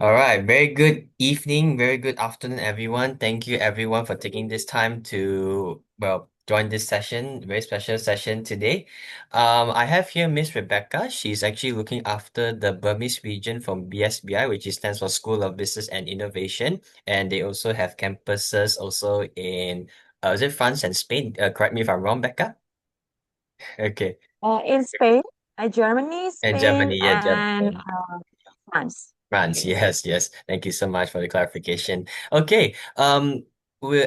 All right, very good evening, very good afternoon, everyone. Thank you, everyone, for taking this time to, join this session, very special session today. I have here Miss Rebecca. She's actually looking after the Burmese region from BSBI, which stands for School of Business and Innovation. And they also have campuses also in, is it France and Spain? Correct me if I'm wrong, Becca. Okay. In Spain, Germany, And Spain, Germany, yeah, and Germany. France. France, yes, yes. Thank you so much for the clarification. Okay,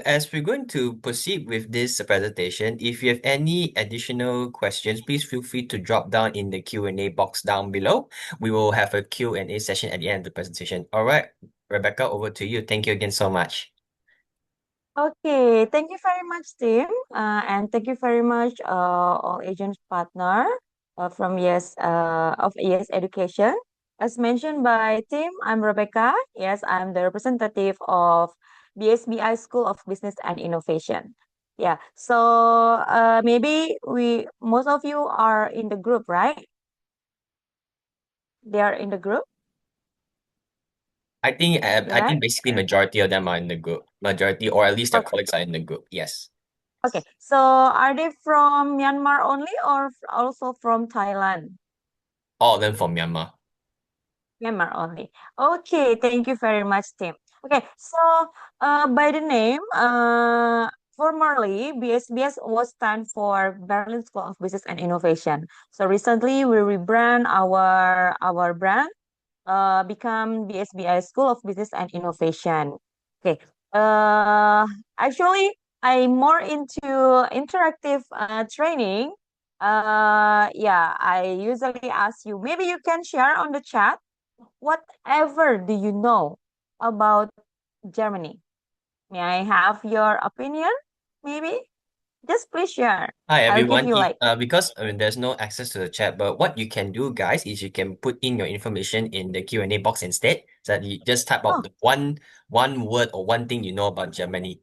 as we're going to proceed with this presentation, if you have any additional questions, please feel free to drop down in the Q&A box down below. We will have a Q&A session at the end of the presentation. All right, Rebecca, over to you. Thank you again so much. Okay, thank you very much, Tim, and thank you very much, all agents partner from Yes Education. As mentioned by Tim, I'm Rebecca. Yes, I'm the representative of BSBI School of Business and Innovation. Yeah, so maybe we most of you are in the group, right? They are in the group, I think right? basically majority of them are in the group. Majority, or at least their Okay. colleagues are in the group. Yes, Okay, so are they from Myanmar only or also from Thailand? all of them from Myanmar. Myanmar only. Okay, thank you very much, Tim. Okay, so by the name, formerly BSBS was stand for Berlin School of Business and Innovation. So recently we rebrand our brand, become BSBI School of Business and Innovation. Okay. Uh, Actually, I'm more into interactive training. Yeah, I usually ask you. Maybe you can share on the chat whatever do you know about Germany. May I have your opinion? Maybe just please share. Hi I'll give everyone. you like, Because there's no access to the chat, but what you can do, guys, is you can put in your information in the Q&A box instead. So that you just type out oh, the one word or one thing you know about Germany.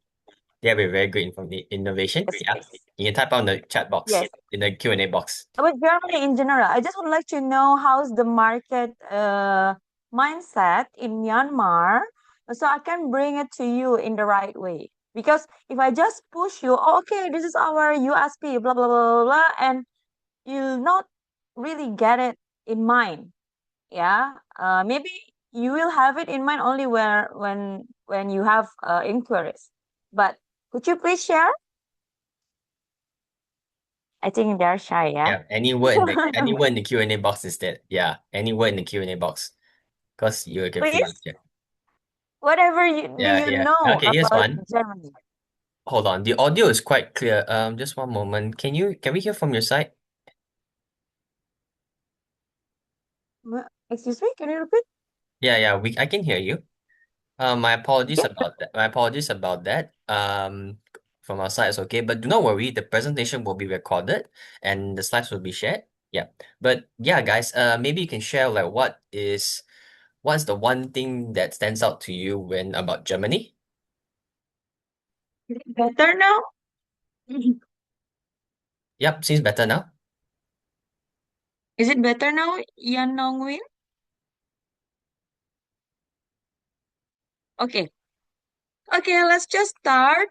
That will be very good innovation. yes, Yeah, please. you can type on the chat box Yes. in the Q&A box. About Germany in general, I just would like to know how's the market mindset in Myanmar so I can bring it to you in the right way. Because if I just push you, "Oh, okay, this is our USP, blah, blah, blah, blah, blah," and you'll not really get it in mind. Yeah. Maybe you will have it in mind only where when you have inquiries. But could you please share? I think they're shy, yeah. Yeah, any word in the Q&A box instead. Yeah, any word in the Q&A box, because you can feel Please, it. whatever you do Yeah, you yeah. know Okay, here's about one. Germany? Hold on. The audio is quite clear. Just one moment. Can we hear from your side? Excuse me, can you repeat? Yeah, yeah, I can hear you. My apologies Okay. about that. My apologies about that. From our side, it's okay, but do not worry. The presentation will be recorded and the slides will be shared. Yeah, but yeah, guys. Maybe you can share like what's the one thing that stands out to you when about Germany? Is it better now? Yep, seems better now. Is it better now, Yan Nongwin? Okay. Okay, let's just start.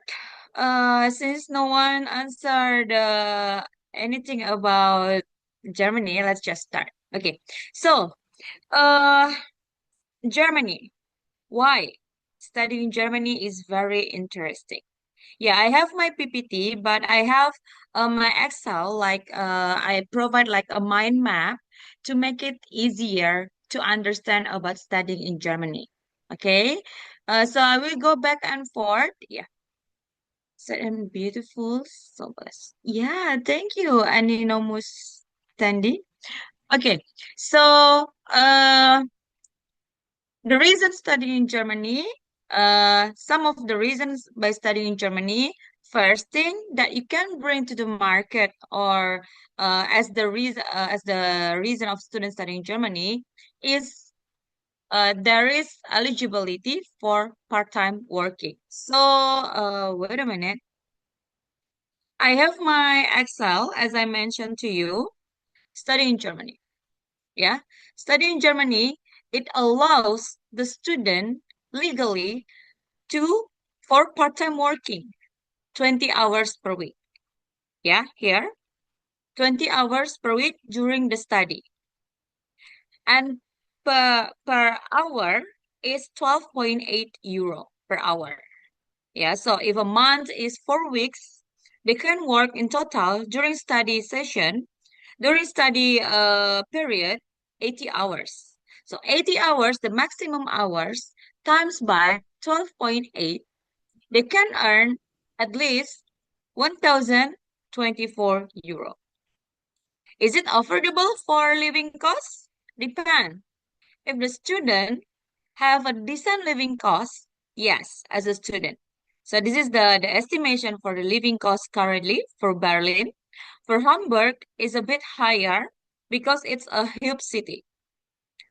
Since no one answered anything about Germany, let's just start. Okay. So, uh, Germany. Why? Studying in Germany is very interesting. Yeah, I have my PPT, but I have my Excel. Like, I provide like a mind map to make it easier to understand about studying in Germany. Okay. So I will go back and forth. Yeah, certain beautiful souls. Yeah, thank you, Anonymous Tandy. Okay, so the reason studying in Germany, some of the reasons by studying in Germany, first thing that you can bring to the market or as the reason of students studying in Germany is there is eligibility for part-time working. So wait a minute. I have my Excel, as I mentioned to you, study in Germany. Yeah, study in Germany. it allows the student legally to for part-time working 20 hours per week. Yeah, here 20 hours per week during the study. And per hour is 12.8 euro per hour. Yeah, so if a month is 4 weeks, they can work in total during study period, 80 hours. So 80 hours, the maximum hours, times by 12.8, they can earn at least 1,024 euro. Is it affordable for living costs? Depend. If the student have a decent living cost, yes, as a student. So this is the estimation for the living cost currently for Berlin. For Hamburg is a bit higher because it's a huge city.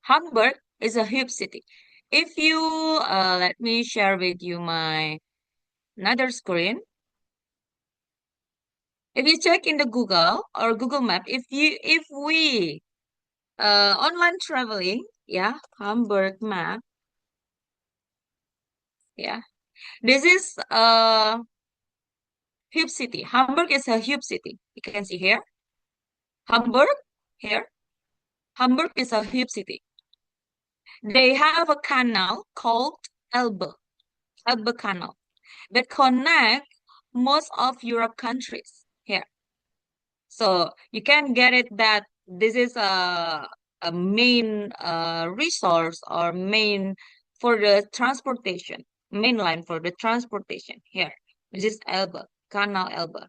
Hamburg is a huge city. If you let me share with you my another screen. If you check in the Google or Google Map, if we online traveling, yeah, Hamburg map, yeah. This is huge city. Hamburg is a huge city. You can see here. Hamburg, here. Hamburg is a huge city. They have a canal called Elbe Canal, that connect most of Europe countries here. So you can get it that this is a main resource or main for the transportation, main line for the transportation here. This is Elbe, Canal Elbe.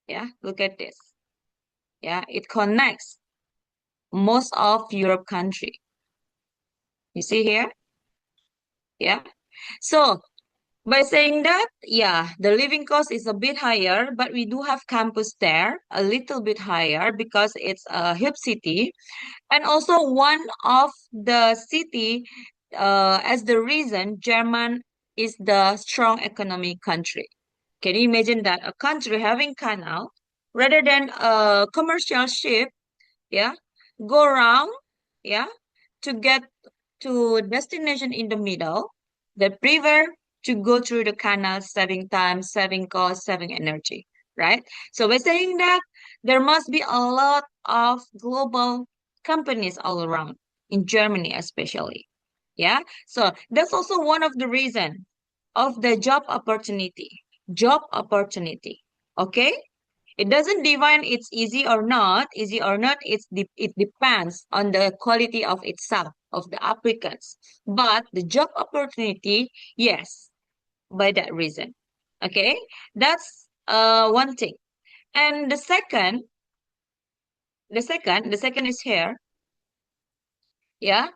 Yeah, look at this. Yeah, it connects most of Europe country. You see here? Yeah. So by saying that, yeah, the living cost is a bit higher, but we do have campus there, a little bit higher because it's a hip city. And also one of the city, as the reason, German is the strong economic country. Can you imagine that a country having canal rather than a commercial ship, yeah, go around, yeah, to get to destination in the middle, they prefer to go through the canal, saving time, saving cost, saving energy, right? So by saying that, there must be a lot of global companies all around in Germany, especially. Yeah. So that's also one of the reason of the job opportunity. Job opportunity. Okay. It doesn't define it's easy or not. Easy or not, it depends on the quality of itself, of the applicants. But the job opportunity, yes, by that reason. Okay, that's one thing. And the second is here. Yeah,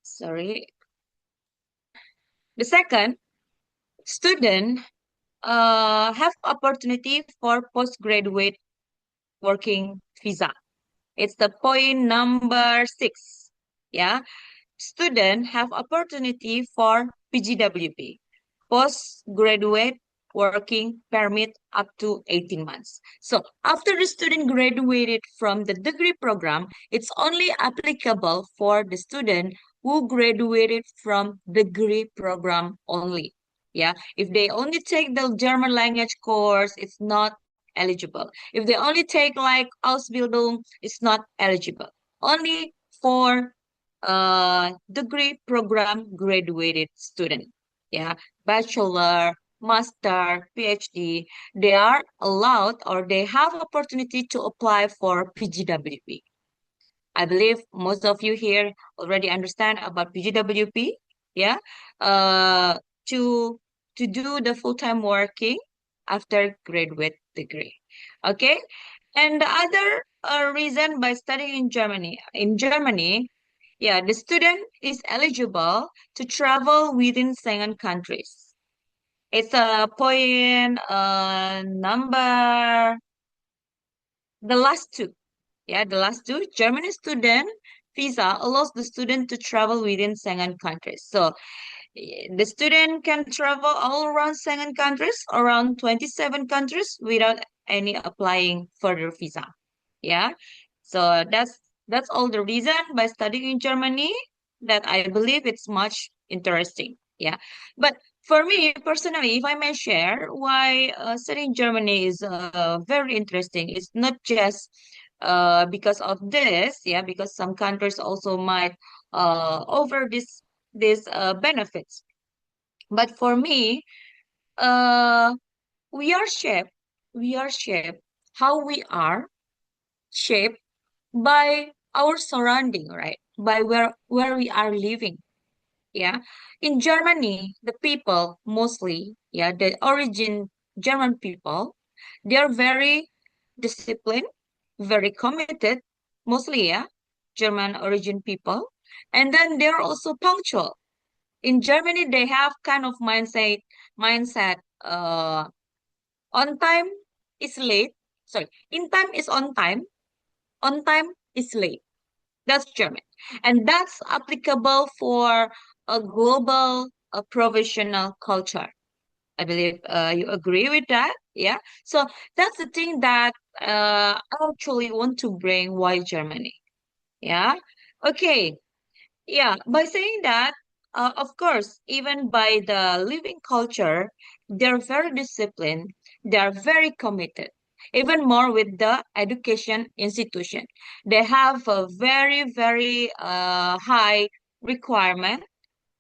sorry. The second, student have opportunity for postgraduate working visa. It's the point number 6. Yeah. Students have opportunity for PGWP, postgraduate working permit up to 18 months. So after the student graduated from the degree program, it's only applicable for the student who graduated from degree program only. Yeah, if they only take the German language course, it's not eligible. If they only take like Ausbildung, it's not eligible. Only for degree program graduated student. Yeah, bachelor, master, PhD, they are allowed or they have opportunity to apply for PGWP. I believe most of you here already understand about PGWP. Yeah, uh, to to do the full-time working after graduate degree. Okay, and the other reason by studying in Germany, yeah, the student is eligible to travel within Schengen countries. It's a point number, the last two. Yeah, the last two. German student visa allows the student to travel within Schengen countries. So the student can travel all around Schengen countries, around 27 countries without any applying further visa. Yeah. So that's all the reason by studying in Germany. that I believe it's much interesting. Yeah. But for me personally, if I may share why studying Germany is very interesting, it's not just because of this, yeah, because some countries also might offer this benefits. But for me, uh, we are shaped, we are shaped, how we are shaped by our surrounding, right? By where we are living. Yeah. In Germany, the people mostly, yeah, the origin German people, they are very disciplined, very committed, mostly, yeah, German origin people. And then they're also punctual. In Germany, they have kind of mindset, on time is late. Sorry, in time is on time is late. That's German. And that's applicable for a global professional culture. I believe you agree with that. Yeah. So that's the thing that I actually want to bring why Germany. Yeah. Okay. Yeah, by saying that, of course, even by the living culture, they're very disciplined, they're very committed, even more with the education institution. They have a very, very high requirement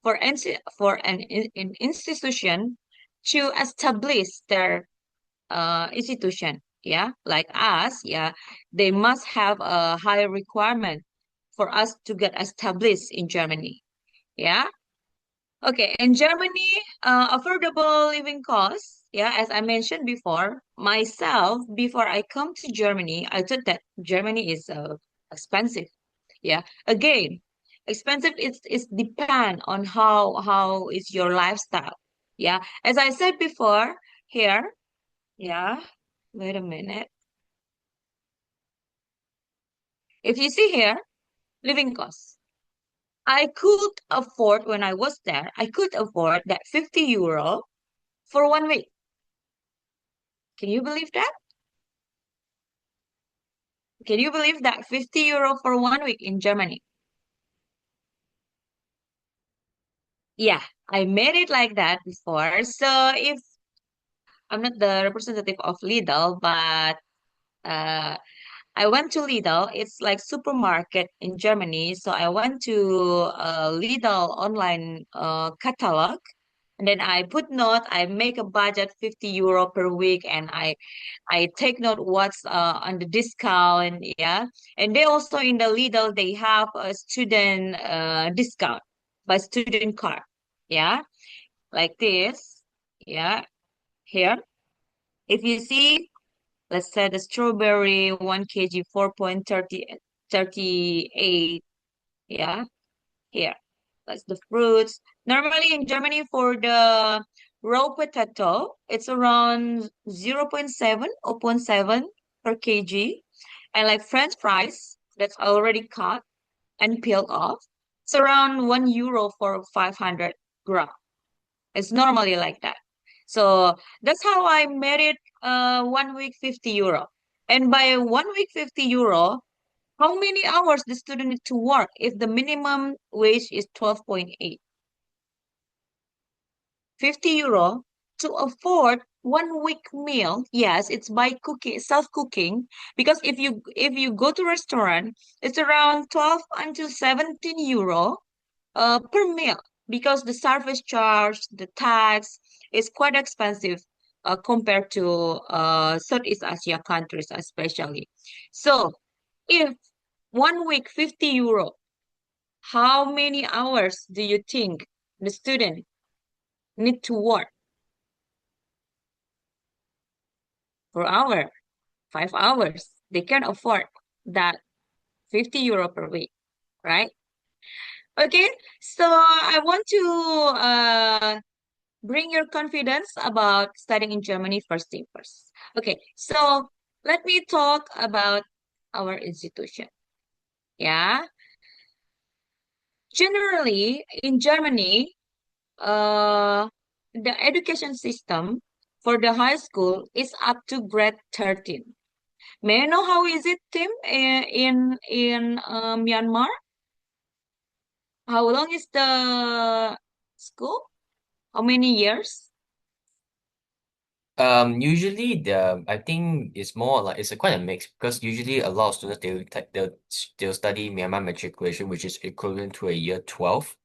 for, for an institution to establish their institution. Yeah, like us, yeah, they must have a high requirement for us to get established in Germany. Yeah. Okay. In Germany, affordable living costs. Yeah, as I mentioned before, myself, before I come to Germany, I thought that Germany is expensive. Yeah. Again, expensive is depend on how is your lifestyle. Yeah. As I said before, here, yeah. Wait a minute. If you see here, living costs. I could afford when I was there, I could afford that 50 euro for 1 week. Can you believe that? Can you believe that 50 euro for 1 week in Germany? Yeah, I made it like that before. So if I'm not the representative of Lidl, but uh, I went to Lidl. It's like supermarket in Germany. So I went to Lidl online catalog. And then I put note, I make a budget 50 euro per week, and I take note what's on the discount, yeah. And they also in the Lidl they have a student discount by student card, yeah, like this, yeah. Here, if you see, let's say the strawberry 1 kg 4.38, yeah. Here, that's the fruits. Normally in Germany for the raw potato, it's around 0.7 or zero point 0.7 per kg. And like French fries, that's already cut and peeled off, it's around 1 euro for 500 gram. It's normally like that. So that's how I made it 1 week 50 euro. And by 1 week 50 euro, how many hours the student need to work if the minimum wage is 12.8? 50 euro to afford 1 week meal. Yes, it's by cooking, self-cooking. Because if you go to restaurant, it's around 12 until 17 euro per meal because the service charge, the tax is quite expensive compared to Southeast Asia countries especially. So if 1 week 50 euro, how many hours do you think the student need to work per hour? 5 hours. They can afford that 50 euro per week, right? Okay, so I want to bring your confidence about studying in Germany first thing first. Okay, so let me talk about our institution. Yeah, generally in Germany, uh, the education system for the high school is up to grade 13. May I know how is it, Tim, in Myanmar? How long is the school? How many years? Usually I think it's more like it's a quite a mix because usually a lot of students they'll study Myanmar matriculation, which is equivalent to a year 12.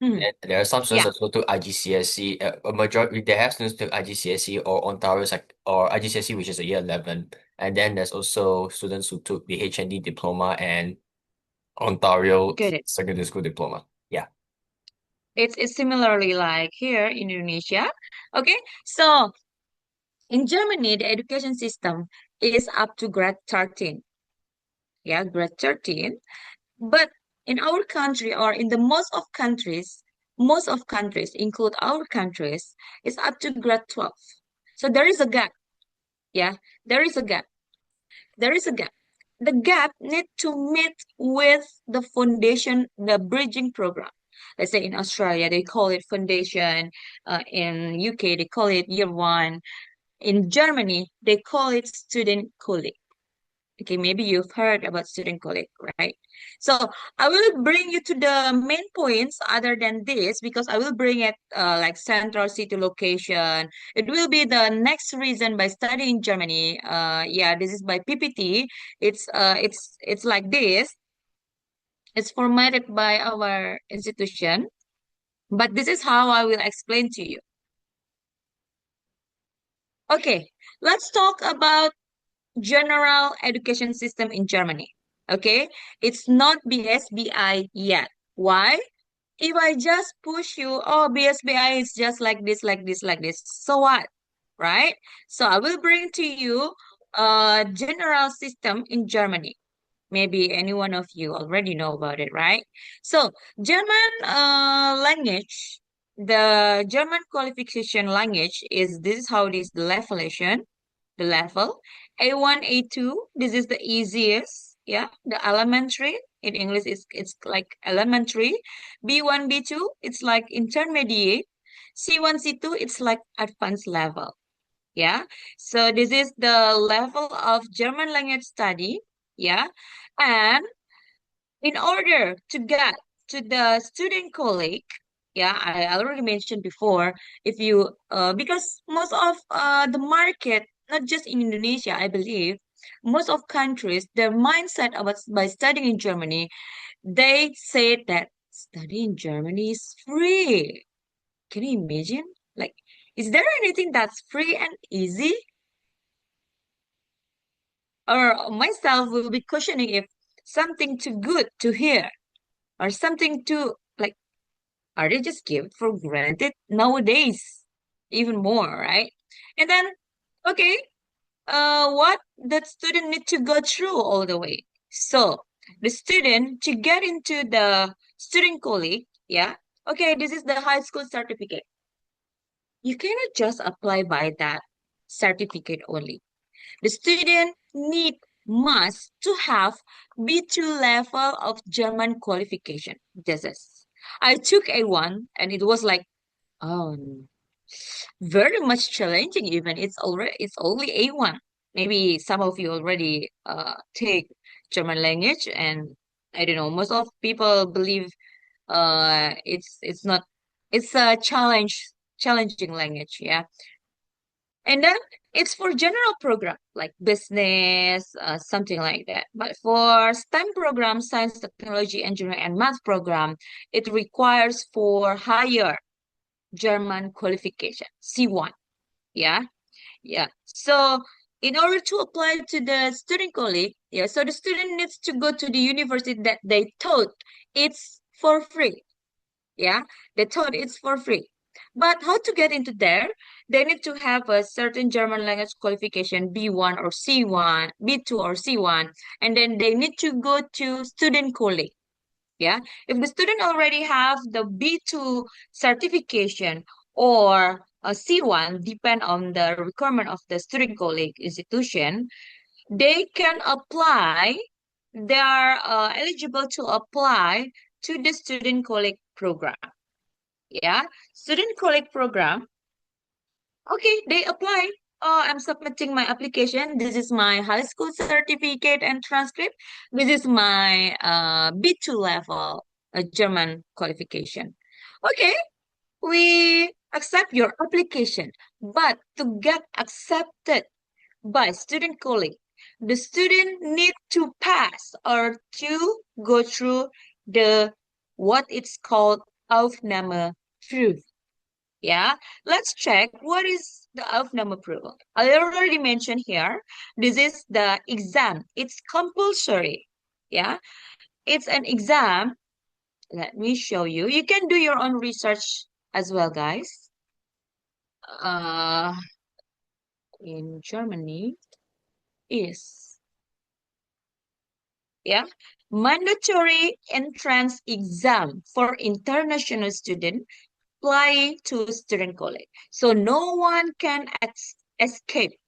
Hmm. And there are some students Yeah, also took IGCSE. A majority they have students took IGCSE or Ontario or IGCSE, which is a year 11. And then there's also students who took the HND diploma and Ontario get it. secondary school diploma. Yeah. It's similarly like here in Indonesia. Okay, so in Germany, the education system is up to grade 13. Yeah, grade 13. But in our country or in the most of countries include our countries, is up to grade 12. So there is a gap. Yeah, there is a gap. There is a gap. The gap need to meet with the foundation, the bridging program. Let's say in Australia, they call it foundation. In UK, they call it year one. In Germany, they call it student colleague. Okay, maybe you've heard about student colleague, right? So I will bring you to the main points other than this because I will bring it like central city location. It will be the next reason by studying Germany. Yeah, this is by PPT. It's like this. It's formatted by our institution, but this is how I will explain to you. Okay, let's talk about general education system in Germany. Okay, it's not BSBI yet. Why? If I just push you, oh, BSBI is just like this, like this, like this. So what? Right? So I will bring to you a general system in Germany. Maybe any one of you already know about it, right? So German language, the German qualification language is this is how it is the levelation, the level. A1, A2, this is the easiest. Yeah, the elementary. In English, it's like elementary. B1, B2, it's like intermediate. C1, C2, it's like advanced level. Yeah. So this is the level of German language study. Yeah. And in order to get to the student colleague, yeah, I already mentioned before, if you because most of the market, not just in Indonesia, I believe, most of countries, their mindset about by studying in Germany, they say that studying in Germany is free. Can you imagine? Like, is there anything that's free and easy? Or myself will be questioning if something too good to hear or something too like are they just given for granted nowadays? Even more, right? And then, okay, what the student need to go through all the way. So the student to get into the student colleague, yeah, okay, this is the high school certificate. You cannot just apply by that certificate only. The student need must to have B2 level of German qualification. This is. I took A1 and it was like, oh, very much challenging even. It's only A1. Maybe some of you already take German language and I don't know, most of people believe it's not it's a challenging language, yeah. And then it's for general program like business, something like that. But for STEM program, science, technology, engineering, and math program, it requires for higher German qualification, C1. Yeah, yeah. So in order to apply to the student colleague, yeah, so the student needs to go to the university that they thought it's for free. Yeah, they thought it's for free. But how to get into there? They need to have a certain German language qualification, B1 or C1, B2 or C1, and then they need to go to student college. Yeah, if the student already have the B2 certification or a C1, depend on the requirement of the student college institution, they can apply, they are eligible to apply to the student college program. Yeah, student college program. Okay, they apply. Oh, I'm submitting my application. This is my high school certificate and transcript. This is my B2 level. a German qualification. Okay, we accept your application, but to get accepted by student colleague, the student need to pass or to go through the what it's called Aufnahmeprüfung. Yeah, let's check what is the Aufnahmeprüfung. I already mentioned here, this is the exam. It's compulsory. Yeah, it's an exam. Let me show you. You can do your own research as well, guys. Uh, in Germany is, yeah, mandatory entrance exam for international student applying to student college. So no one can escape.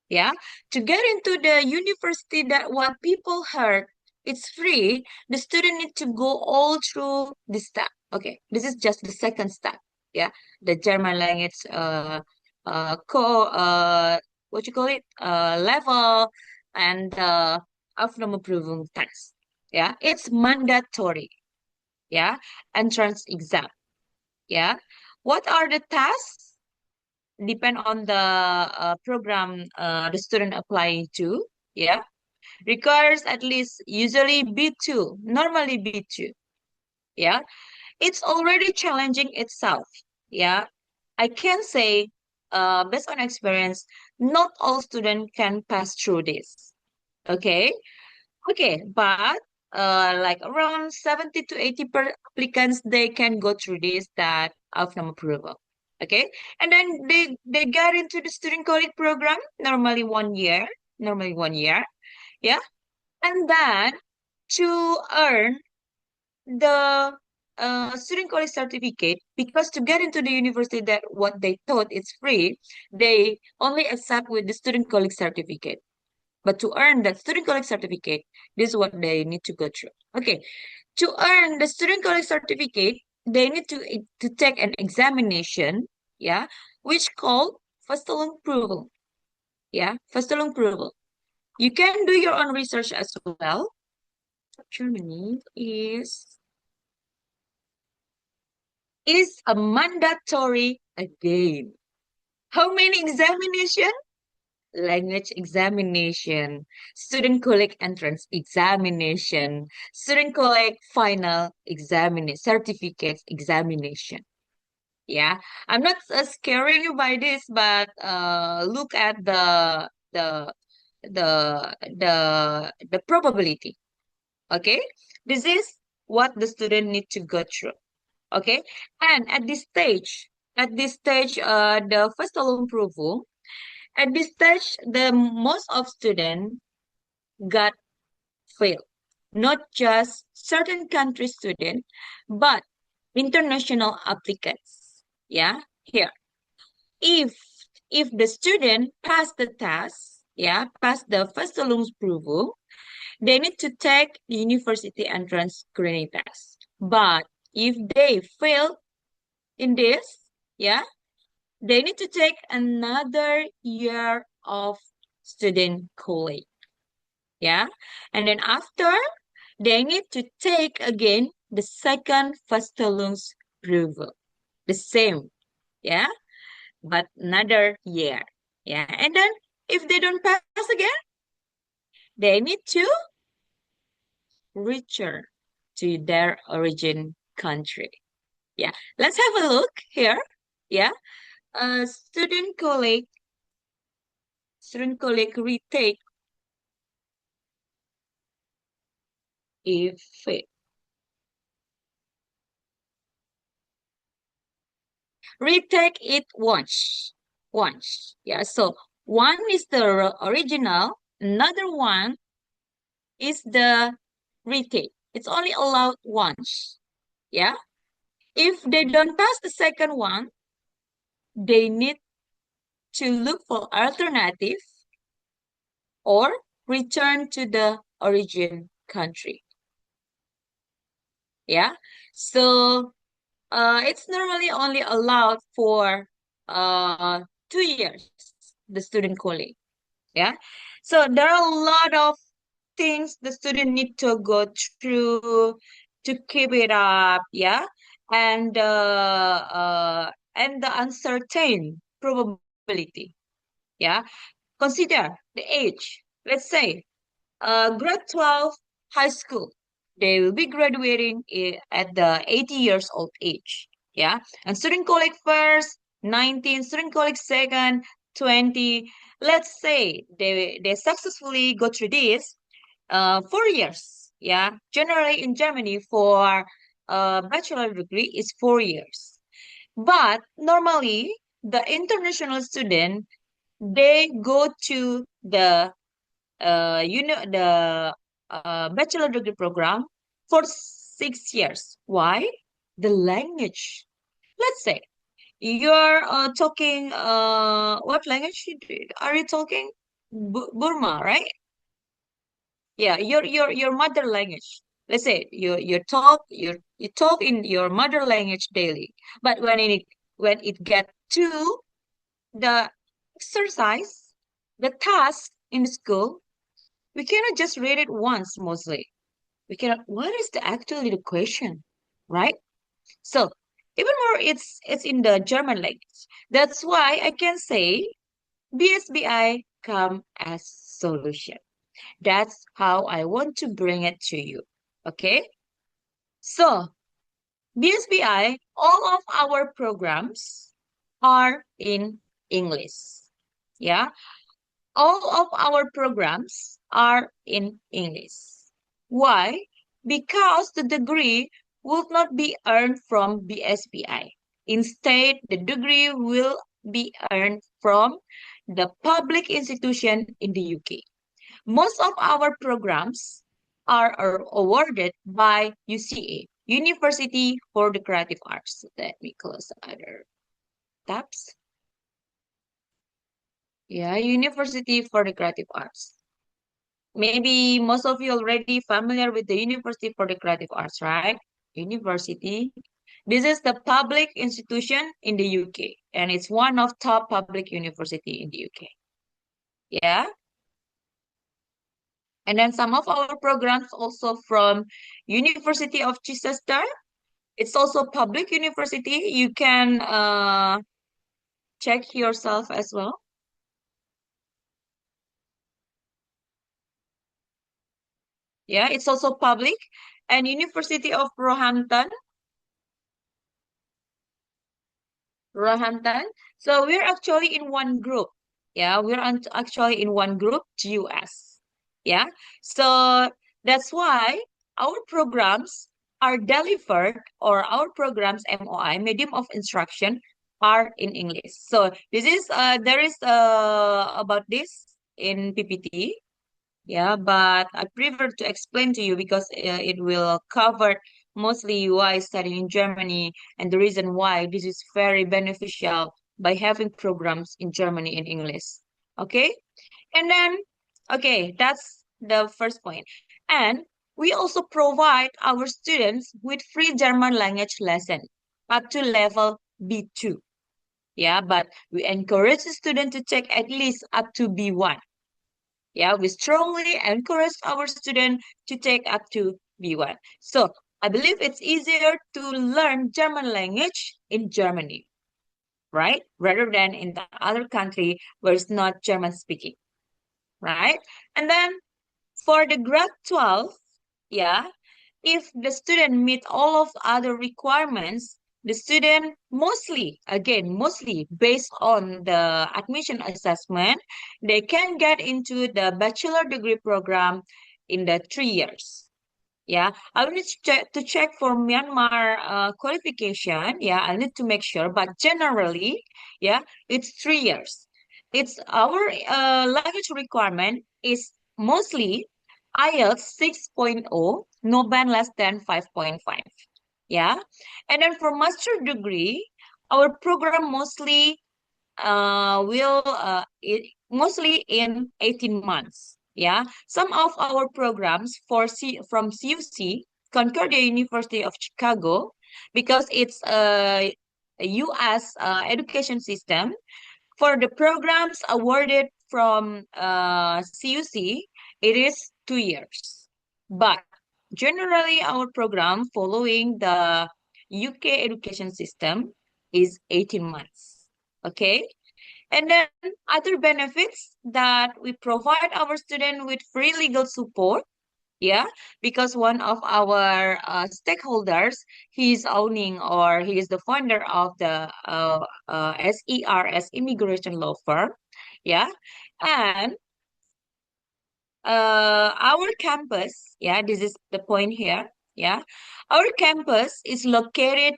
Yeah, to get into the university that what people heard it's free, the student need to go all through this step. Okay, this is just the second step. Yeah, the German language what you call it level and Aufnahmeprüfung test. Yeah, it's mandatory. Yeah, entrance exam. Yeah, what are the tasks? Depend on the program the student applying to. Yeah, requires at least usually B2, normally B2. Yeah, it's already challenging itself. Yeah, I can say based on experience, not all students can pass through this. Okay, okay, but like around 70 to 80 per applicants, they can go through this that outcome approval. Okay, and then they get into the student college program, normally 1 year. Yeah, and then to earn the student college certificate, because to get into the university that what they thought is free, they only accept with the student college certificate. But to earn that student college certificate, this is what they need to go through. Okay, to earn the student college certificate, they need to take an examination, yeah, which called Verstellungsprüfung. Yeah, Verstellungsprüfung. You can do your own research as well. Germany is a mandatory again. How many examination? Language examination, student college entrance examination, student college final examination, certificate examination. Yeah, I'm not scaring you by this, but look at the probability. Okay, this is what the student need to go through. Okay, and at this stage, the first approval. At this stage, the most of students got failed. Not just certain country students, but international applicants. Yeah, here. If if the student pass the test, yeah, pass the first approval, they need to take the university entrance screening test. But if they fail in this, yeah, they need to take another year of student college. Yeah. And then after, they need to take again the second Verstellungsprüfung. The same. Yeah. But another year. Yeah. And then if they don't pass again, they need to return to their origin country. Yeah. Let's have a look here. Yeah. Student colleague retake if retake it once. Yeah, so one is the original, another one is the retake. It's only allowed once. Yeah, if they don't pass the second one, they need to look for alternative or return to the origin country. Yeah, so it's normally only allowed for uh 2 years, the student colleague. Yeah, so there are a lot of things the student need to go through. to keep it up, yeah, and the uncertain probability, yeah. Consider the age. Let's say grade 12 high school. They will be graduating at the 80 years old age. Yeah. And student colleague first, 19, student colleague second, 20. Let's say they successfully go through this 4 years. Yeah. Generally in Germany for a bachelor degree is 4 years. But normally the international student, they go to the bachelor degree program for 6 years. Why? The language. Let's say you're talking what language are you talking? Burma, right? Yeah, your mother language. Let's say you talk in your mother language daily, but when it get to the exercise, the task in school, we cannot just read it once mostly. We cannot, what is the actually the question, right? So even more it's in the German language. That's why I can say BSBI come as solution. That's how I want to bring it to you. Okay? So BSBI, all of our programs are in English. Yeah. All of our programs are in English. Why? Because the degree will not be earned from BSBI. Instead, the degree will be earned from the public institution in the UK. Most of our programs are awarded by UCA, University for the Creative Arts. Let me close the other tabs. Yeah, University for the Creative Arts. Maybe most of you already familiar with the University for the Creative Arts, right? University. This is the public institution in the UK, and it's one of top public university in the UK. Yeah. And then some of our programs also from University of Chichester. It's also public university. You can check yourself as well. Yeah, it's also public. And University of Roehampton. So we're actually in one group. Yeah, actually in one group, GUS. Yeah. So that's why our programs are delivered, or our programs MOI, medium of instruction, are in English. So this is there is about this in PPT. Yeah, but I prefer to explain to you because it will cover mostly why studying in Germany and the reason why this is very beneficial by having programs in Germany in English. Okay? And then, okay, that's the first point. And we also provide our students with free German language lesson up to level B2. Yeah, but we encourage the student to take at least up to B1. Yeah, we strongly encourage our students to take up to B1. So I believe it's easier to learn German language in Germany, right? Rather than in the other country where it's not German speaking, right? And then for the grade 12, yeah, if the student meet all of other requirements, the student mostly based on the admission assessment, they can get into the bachelor degree program in the 3 years. Yeah, I will need to check for Myanmar qualification. Yeah, I need to make sure, but generally, yeah, it's 3 years. It's our language requirement is mostly IELTS 6.0, no band less than 5.5. Yeah, and then for master degree, our program mostly in 18 months. Yeah, some of our programs from CUC, Concordia University of Chicago, because it's a US education system. For the programs awarded from CUC, it is 2 years. But Generally, our program following the UK education system is 18 months. Okay. And then other benefits that we provide our student with free legal support. Yeah, because one of our stakeholders, he's owning or he is the founder of the SERS immigration law firm. Yeah, and our campus, yeah, this is the point here. Yeah, our campus is located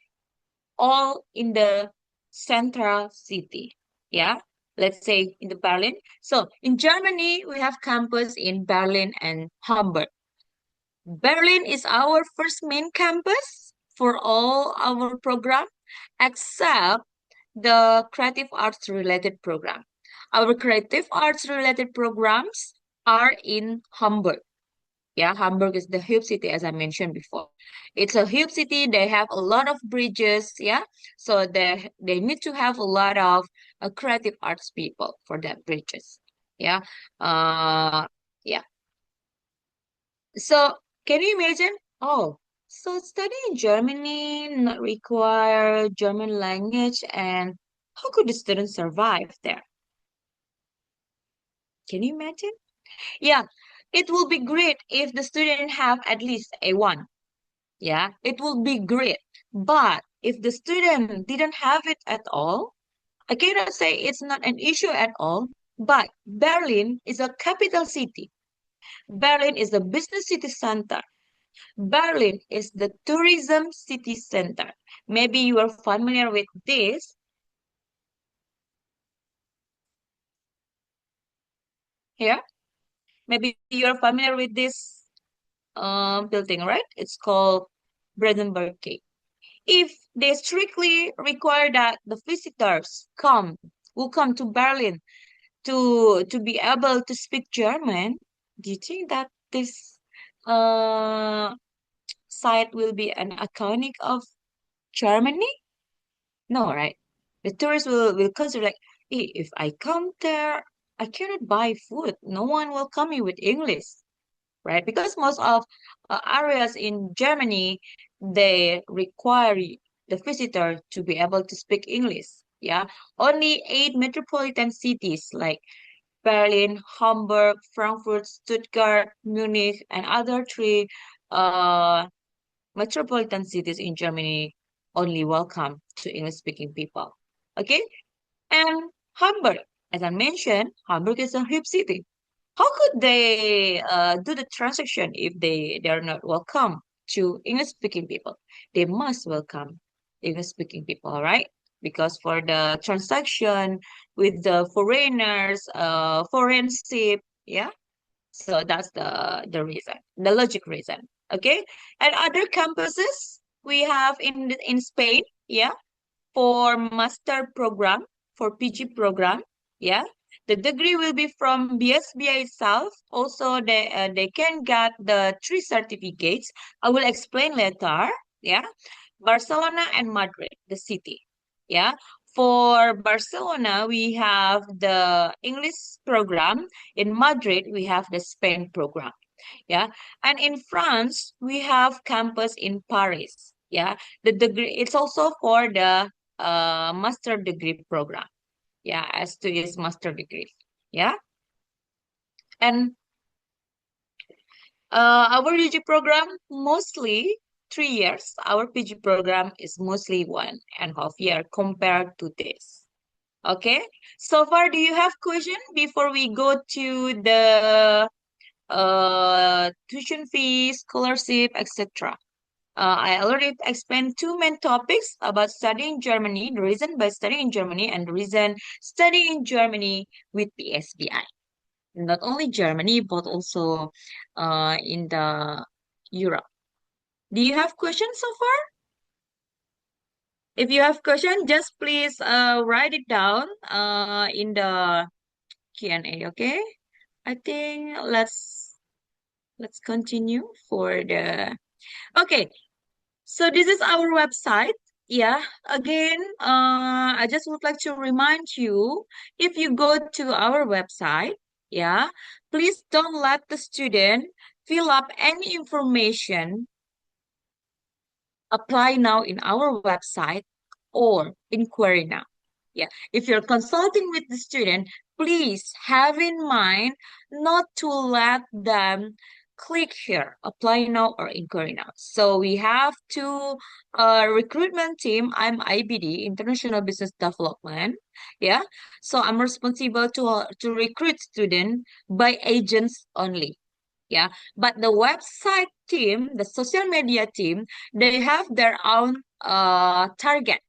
all in the central city. Yeah, let's say in the Berlin. So in Germany, we have campus in Berlin and Hamburg. Berlin is our first main campus for all our program, except the creative arts related program. Our creative arts related programs are in Hamburg. Yeah, Hamburg is the hub city, as I mentioned before. It's a hub city. They have a lot of bridges. Yeah, so they need to have a lot of creative arts people for that bridges. Yeah, uh, yeah. So can you imagine? Oh, so study in Germany not require German language, and how could the student survive there? Can you imagine? Yeah, it will be great if the student have at least A1. Yeah, it will be great. But if the student didn't have it at all, I cannot say it's not an issue at all. But Berlin is a capital city. Berlin is the business city center. Berlin is the tourism city center. Maybe you are familiar with this here. Maybe you are familiar with this building, right? It's called Brandenburg Gate. If they strictly require that the visitors will come to Berlin to be able to speak German, do you think that this uh, site will be an iconic of Germany? No, right? The tourists will consider like, "Eh, if I come there, I cannot buy food. No one will come here with English, right? Because most of areas in Germany, they require the visitor to be able to speak English. Yeah, only 8 metropolitan cities like Berlin, Hamburg, Frankfurt, Stuttgart, Munich, and other three uh, metropolitan cities in Germany only welcome to English-speaking people. Okay, and Hamburg, as I mentioned, Hamburg is a hip city. How could they do the transaction if they are not welcome to English-speaking people? They must welcome English-speaking people, right? Because for the transaction with the foreigners, foreign ship, yeah. So that's the reason, the logic reason. Okay, and other campuses we have in Spain, yeah, for master program, for PG program. Yeah, the degree will be from BSBI itself. Also, they can get the three certificates. I will explain later. Yeah, Barcelona and Madrid, the city. Yeah, for Barcelona we have the English program. In Madrid we have the Spain program. Yeah, and in France we have campus in Paris. Yeah, the degree it's also for the master degree program. Yeah, as to his master degree. Yeah, and our UG program mostly 3 years. Our PG program is mostly 1.5 year compared to this. Okay, so far do you have question before we go to the tuition fees, scholarship, etc.? I already explained two main topics about studying Germany, the reason by studying in Germany and the reason studying in Germany with BSBI. Not only Germany, but also in the Europe. Do you have questions so far? If you have question, just please write it down in the Q&A, okay? I think let's continue for the okay. So this is our website. Yeah, again, I just would like to remind you, if you go to our website, yeah, please don't let the student fill up any information, apply now in our website or inquiry now. Yeah, if you're consulting with the student, please have in mind not to let them click here, apply now or inquiry now. So we have two recruitment team. I'm IBD, International Business Development. Yeah, so I'm responsible to recruit student by agents only. Yeah, but the website team, the social media team, they have their own target.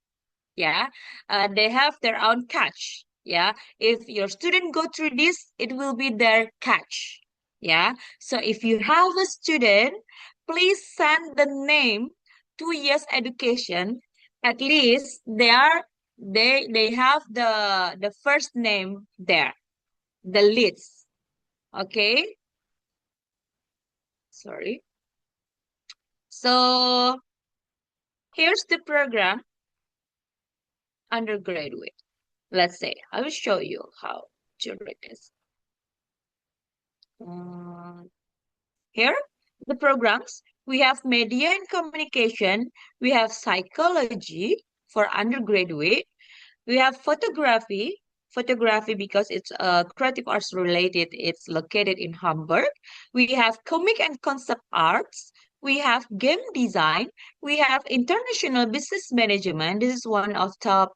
Yeah, they have their own catch. Yeah, if your student go through this, it will be their catch. Yeah, so if you have a student, please send the name 2 years education. At least they have the first name there, the leads. Okay, sorry. So here's the program undergraduate. Let's say I will show you how to read this. Uh, Here, the programs we have media and communication, we have psychology for undergraduate, we have photography because it's creative arts related. It's located in Hamburg. We have comic and concept arts. We have game design. We have international business management. This is one of top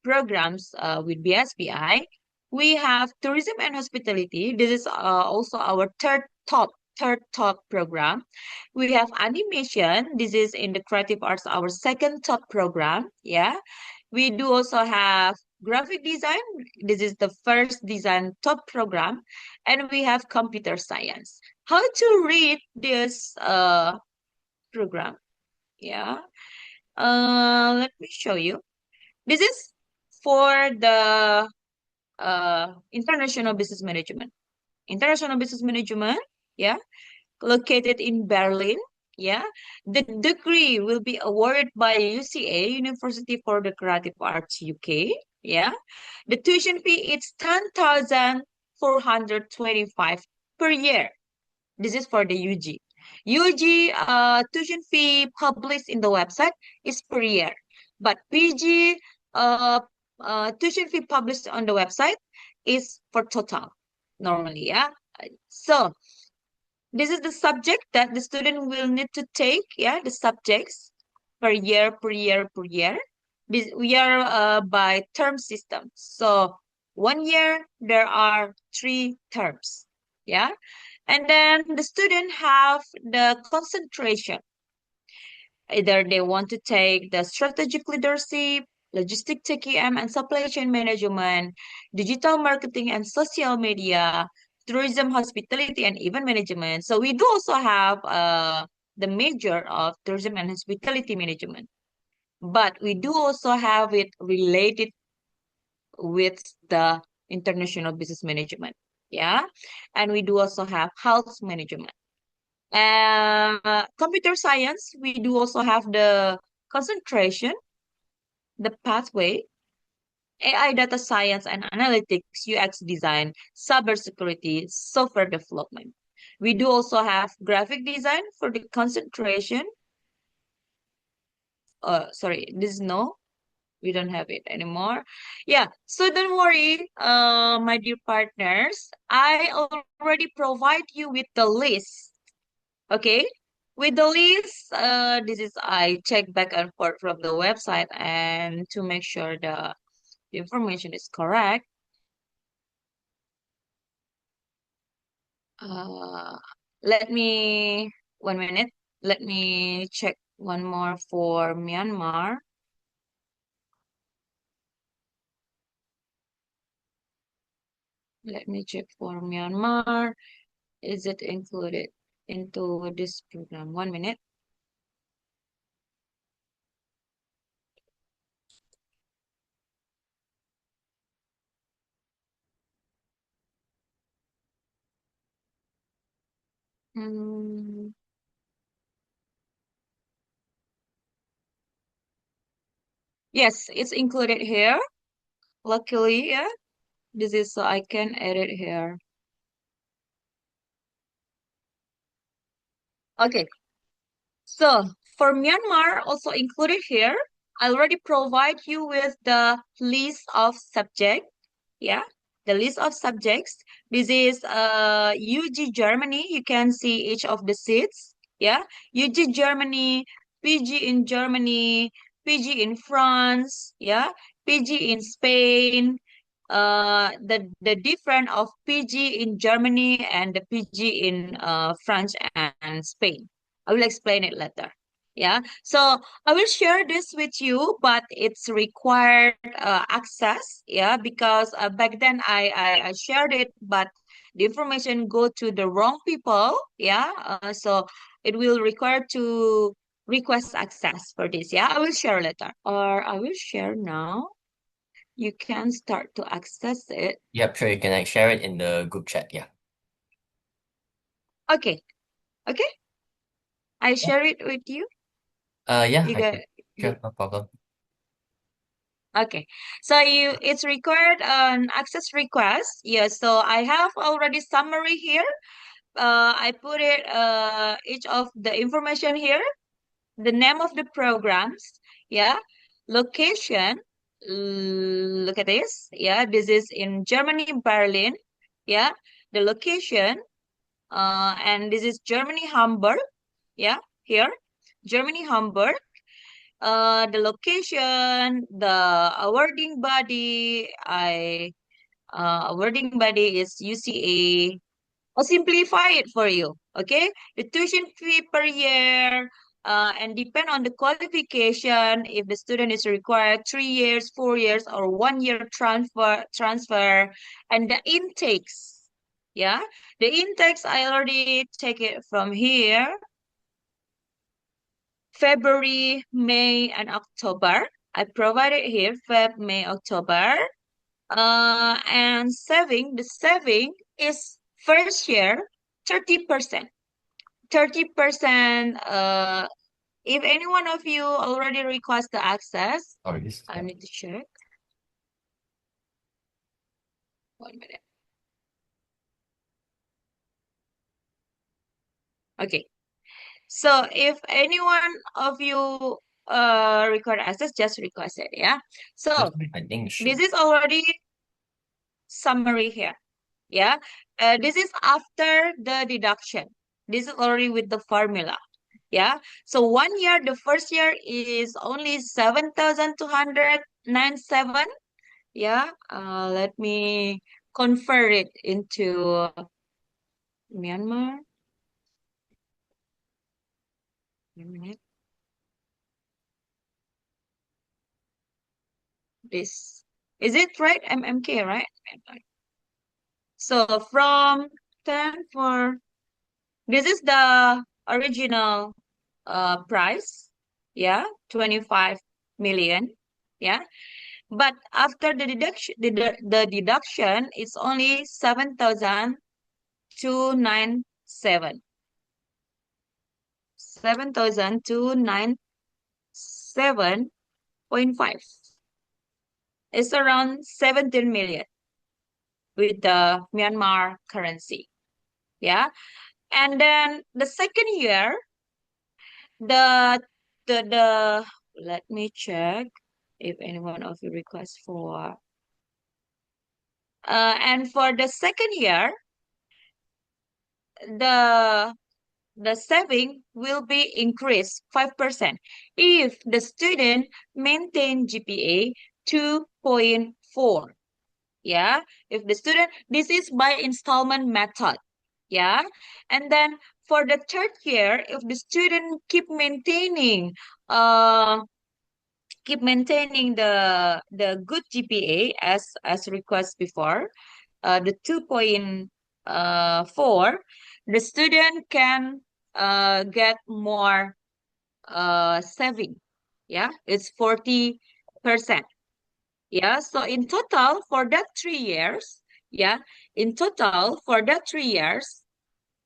programs with BSBI. We have tourism and hospitality. This is also our third top program. We have animation. This is in the creative arts, our second top program. Yeah, we do also have graphic design. This is the first design top program. And we have computer science. How to read this program? Yeah. Let me show you. This is for the international business management. International business management. Yeah, located in Berlin. Yeah, the degree will be awarded by UCA, University for the Creative Arts UK. Yeah, the tuition fee is 10,425 per year. This is for the UG. UG tuition fee published in the website is per year, but PG uh, tuition fee published on the website is for total normally. Yeah, so this is the subject that the student will need to take, yeah, the subjects per year, per year, per year. We are by term system. So 1 year, there are 3 terms, yeah. And then the student have the concentration. Either they want to take the strategic leadership, logistic TKM and supply chain management, digital marketing and social media, tourism, hospitality, and event management. So we do also have the major of tourism and hospitality management, but we do also have it related with the international business management. Yeah, and we do also have health management. Computer science, we do also have the concentration, the pathway, AI data science and analytics, UX design, cybersecurity, software development. We do also have graphic design for the concentration. Sorry, this is no, we don't have it anymore. Yeah, so don't worry, my dear partners. I already provide you with the list. Okay, with the list, this is I check back and forth from the website and to make sure the information is correct. Uh, Let me 1 minute. Let me check one more for Myanmar. Let me check for Myanmar. Is it included into this program? 1 minute. Mm, yes, it's included here. Luckily, yeah. This is so I can edit here. Okay. So for Myanmar, also included here, I already provide you with the list of subject. Yeah, the list of subjects. This is UG Germany. You can see each of the seats. Yeah, UG Germany, PG in Germany, PG in France. Yeah, PG in Spain. The difference of PG in Germany and the PG in France and Spain. I will explain it later. Yeah, so I will share this with you, but it's required access. Yeah, because back then I shared it, but the information go to the wrong people. Yeah, so it will require to request access for this. Yeah, I will share later, or I will share now. You can start to access it. Yep, sure. You can like share it in the group chat. Yeah. Okay, okay. I Yeah. share it with you. Yeah, You I got could. you. Sure, no problem. Okay, so it's required an access request. Yes, so I have already summary here. I put it each of the information here, the name of the programs, yeah, location. Look at this, yeah, this is in Germany, Berlin, yeah, the location, and this is Germany, Hamburg, yeah, here, Germany, Hamburg. The location, the awarding body, awarding body is UCA. I'll simplify it for you. Okay, the tuition fee per year, and depend on the qualification. If the student is required 3 years, 4 years, or 1 year transfer, and the intakes. Yeah, the intakes I already take it from here. February, May, and October. I provided here Feb, May, October. And the saving is first year 30%. 30%. If any one of you already request the access, Sorry, this. I Yeah. need to check. 1 minute. Okay. So if any one of you require access, just request it. Yeah. This So one, I think it this should. is already summary here. Yeah. This is after the deduction. This is already with the formula. Yeah. So 1 year, the first year is only 7,297. Yeah. Let me convert it into Myanmar. Wait a minute. This is it right? MMK, right? So from 10 for this is the original price. Yeah, 25 million. Yeah. But after the deduction, the deduction is only 7,297. 7,297.5. It's around 17 million with the Myanmar currency. Yeah. And then the second year, the the let me check if any one of you requests for and for the second year, the the saving will be increased 5% if the student maintain GPA 2.4. Yeah, if the student, this is by installment method. Yeah, and then for the third year, if the student keep maintaining the good GPA as request before, the 2.4, the student can get more saving. Yeah, it's 40%. Yeah, so in total for that 3 years, yeah, in total for that 3 years,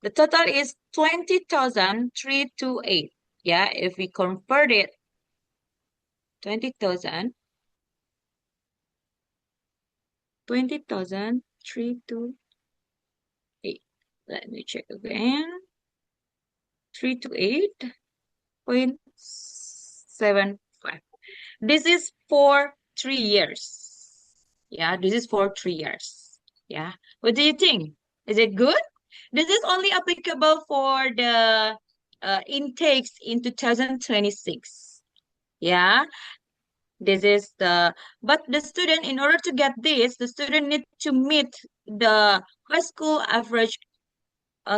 the total is 20,328. Yeah, if we convert it 20,000, 20,328. Let me check again. 3 to 8.75. This is for 3 years. Yeah, this is for 3 years. Yeah. What do you think? Is it good? This is only applicable for the intakes in 2026. Yeah, this is but the student, in order to get this, the student need to meet the high school average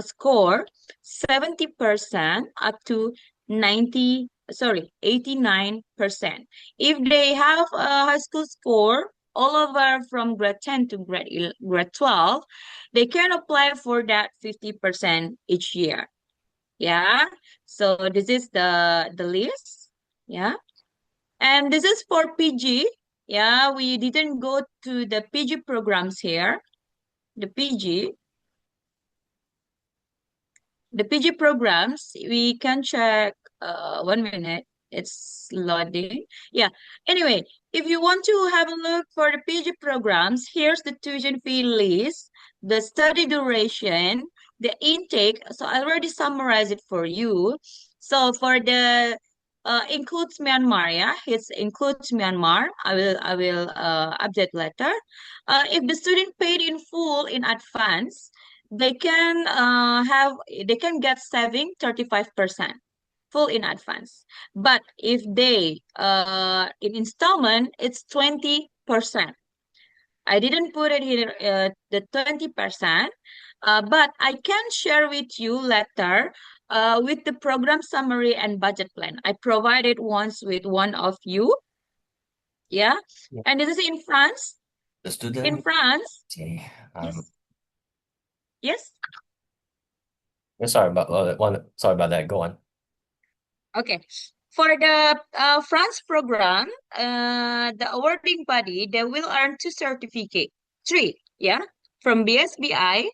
score 70% up to 89%. If they have a high school score all over from grade 10 to grade 12, they can apply for that 50% each year. Yeah. So this is the list. Yeah. And this is for PG. Yeah, we didn't go to the PG programs here. The PG. The PG programs, we can check 1 minute. It's loading. Yeah. Anyway, if you want to have a look for the PG programs, here's the tuition fee list, the study duration, the intake. So I already summarized it for you. So for the includes Myanmar, yeah, it includes Myanmar. I will update later. If the student paid in full in advance, they can they can get saving 35% full in advance. But if they in installment, it's 20%. I didn't put it here the 20%, but I can share with you later with the program summary and budget plan. I provided once with one of you. Yeah. Yeah. And this is in France. The In student. France. Okay. Yes. Yes. Sorry about that. Go on. Okay. For the France program, the awarding body, they will earn two certificate, three, yeah, from BSBI,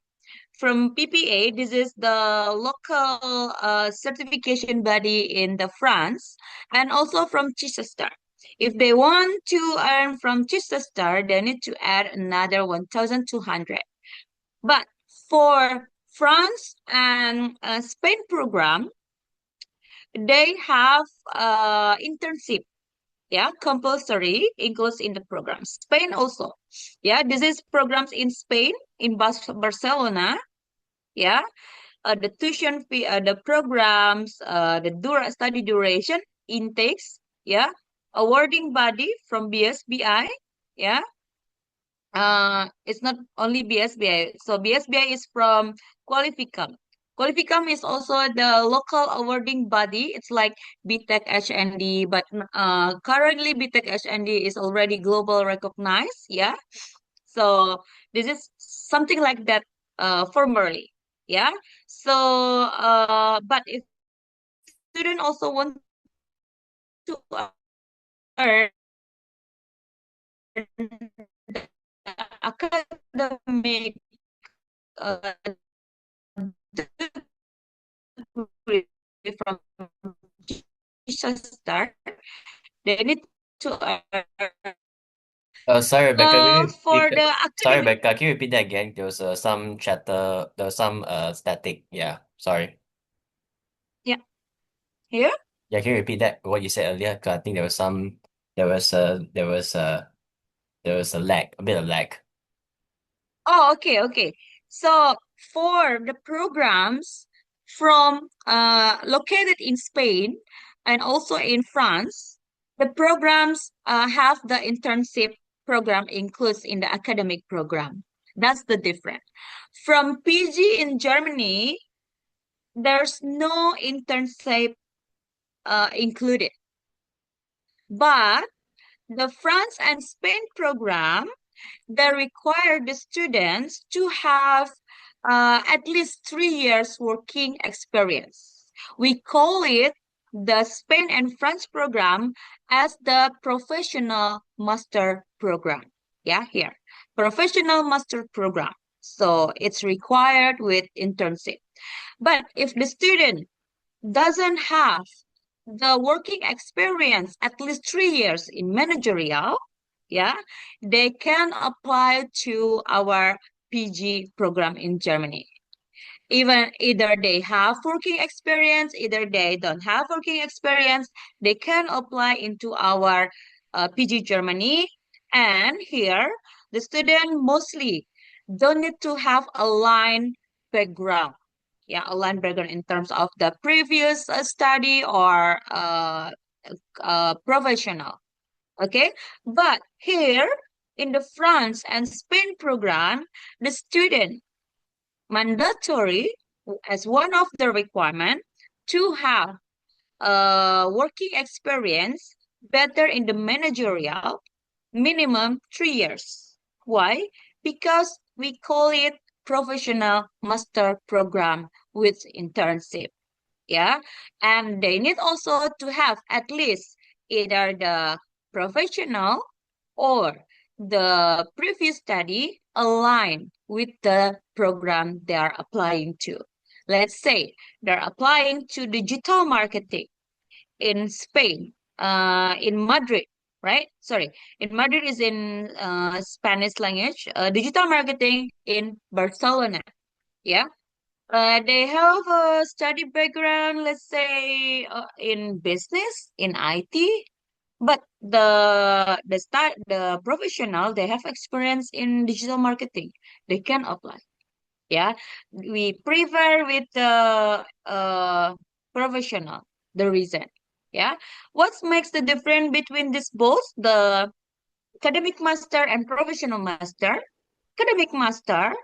from PPA. This is the local certification body in the France, and also from Chichester. If they want to earn from Chichester, they need to add another 1,200. But for France and Spain program, they have internship, yeah, compulsory includes in the program. Spain also, yeah, this is programs in Spain, in Barcelona, yeah, the tuition fee, the programs, the study duration, intakes, yeah, awarding body from BSBI, yeah, it's not only BSBI. So BSBI is from Qualificum. Qualificum is also the local awarding body. It's like BTech HND, but currently BTech HND is already global recognized. Yeah. So this is something like that formerly. Yeah. So but if student also want to earn academic degree from Chester, they need to Sorry, Rebecca. for the Sorry, academic. Rebecca. Can you repeat that again? There was some chatter. There was some static. Yeah. Sorry. Yeah, here. Yeah. Can you repeat that? What you said earlier? 'Cause I think there was some. There was a lag. A bit of lag. Oh, okay, okay. So for the programs from located in Spain and also in France, the programs have the internship program includes in the academic program. That's the difference. From PG in Germany, there's no internship included. But the France and Spain program, they require the students to have at least 3 years working experience. We call it the Spain and France program as the professional master program. Yeah, here, professional master program. So it's required with internship. But if the student doesn't have the working experience at least 3 years in managerial, yeah, they can apply to our PG program in Germany. Even either they have working experience, either they don't have working experience, they can apply into our PG Germany. And here, the student mostly don't need to have a line background. Yeah, a line background in terms of the previous study or professional. Okay, but here in the France and Spain program, the student mandatory as one of the requirement to have working experience better in the managerial minimum 3 years. Why? Because we call it professional master program with internship. Yeah, and they need also to have at least either the professional or the previous study align with the program they are applying to. Let's say they're applying to digital marketing in Spain, in Madrid, right? Sorry, in Madrid is in Spanish language, digital marketing in Barcelona. Yeah. They have a study background, let's say, in business, in IT, but the professional they have experience in digital marketing. They can apply. Yeah, we prefer with the professional. The reason. Yeah, what makes the difference between this both the academic master and professional master? Academic master,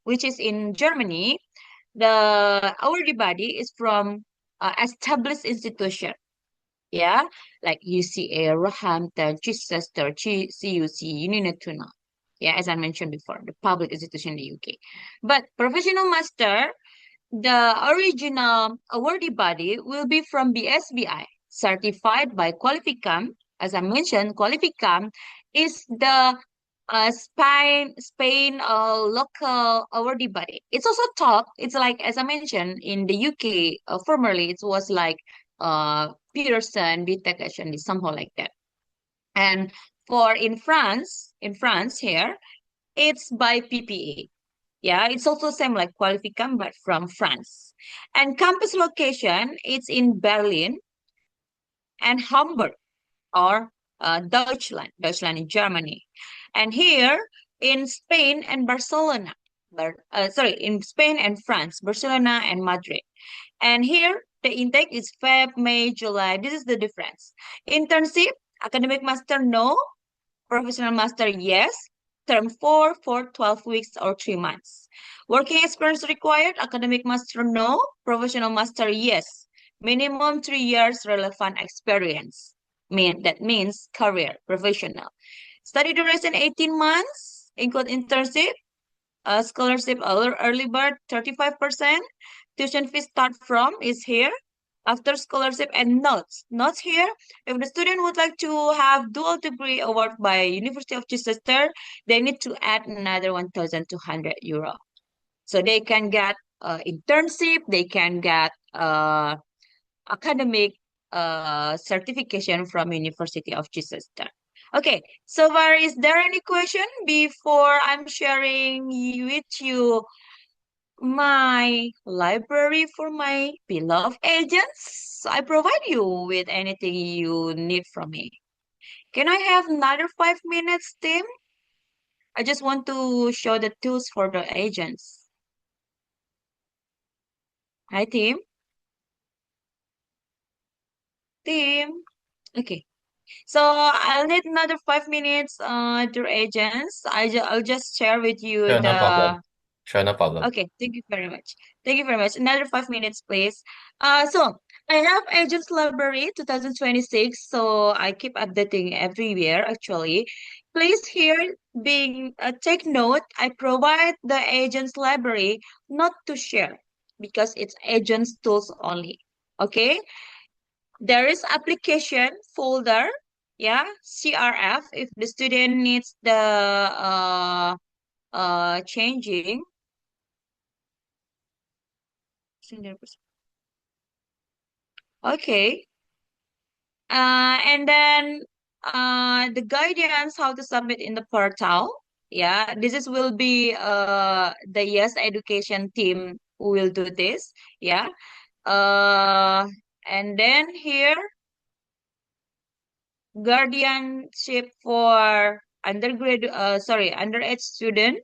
which is in Germany, the awardee body is from established institution. Yeah, like UCA, Roehampton, Chichester, CUC, Unituna. Yeah, as I mentioned before, the public institution in the UK. But professional master, the original awardee body will be from BSBI, certified by Qualificam. As I mentioned, Qualificam is the Spain local awardee body. It's also top. It's like, as I mentioned, in the UK, formerly it was like Peterson, BTEC, actually, somehow like that. And for in France here, it's by PPA. Yeah, it's also same like Qualificam, but from France. And campus location, it's in Berlin and Hamburg or Deutschland in Germany. And here in Spain and Barcelona, sorry, in Spain and France, Barcelona and Madrid. And here the intake is Feb, May, July. This is the difference. Internship, academic master, no. Professional master, yes. Term 4 for 12 weeks or 3 months. Working experience required, academic master, no. Professional master, yes. Minimum 3 years relevant experience. That means career, professional. Study duration 18 months, include internship, scholarship early bird 35%. Tuition fee start from is here. After scholarship and notes. Notes here, if the student would like to have dual degree award by University of Chichester, they need to add another 1,200 euro. So they can get internship, they can get academic certification from University of Chichester. Okay, so far, is there any question before I'm sharing with you my library for my beloved agents? I provide you with anything you need from me. Can I have another 5 minutes, Tim? I just want to show the tools for the agents. Hi, Tim. Tim. Okay. So I'll need another 5 minutes, dear agents. I'll just share with you Sure, no the problem. Sure, no problem. Okay, thank you very much. Thank you very much. Another 5 minutes, please. So I have Agents Library 2026, so I keep updating every year actually. Please here being take note, I provide the Agents Library not to share because it's agents tools only. Okay, there is application folder, yeah, CRF if the student needs the changing. Okay. And then the guidance how to submit in the portal. Yeah, this is will be the Yes Education team we'll do this. Yeah. Uh, and then here, guardianship for underage student.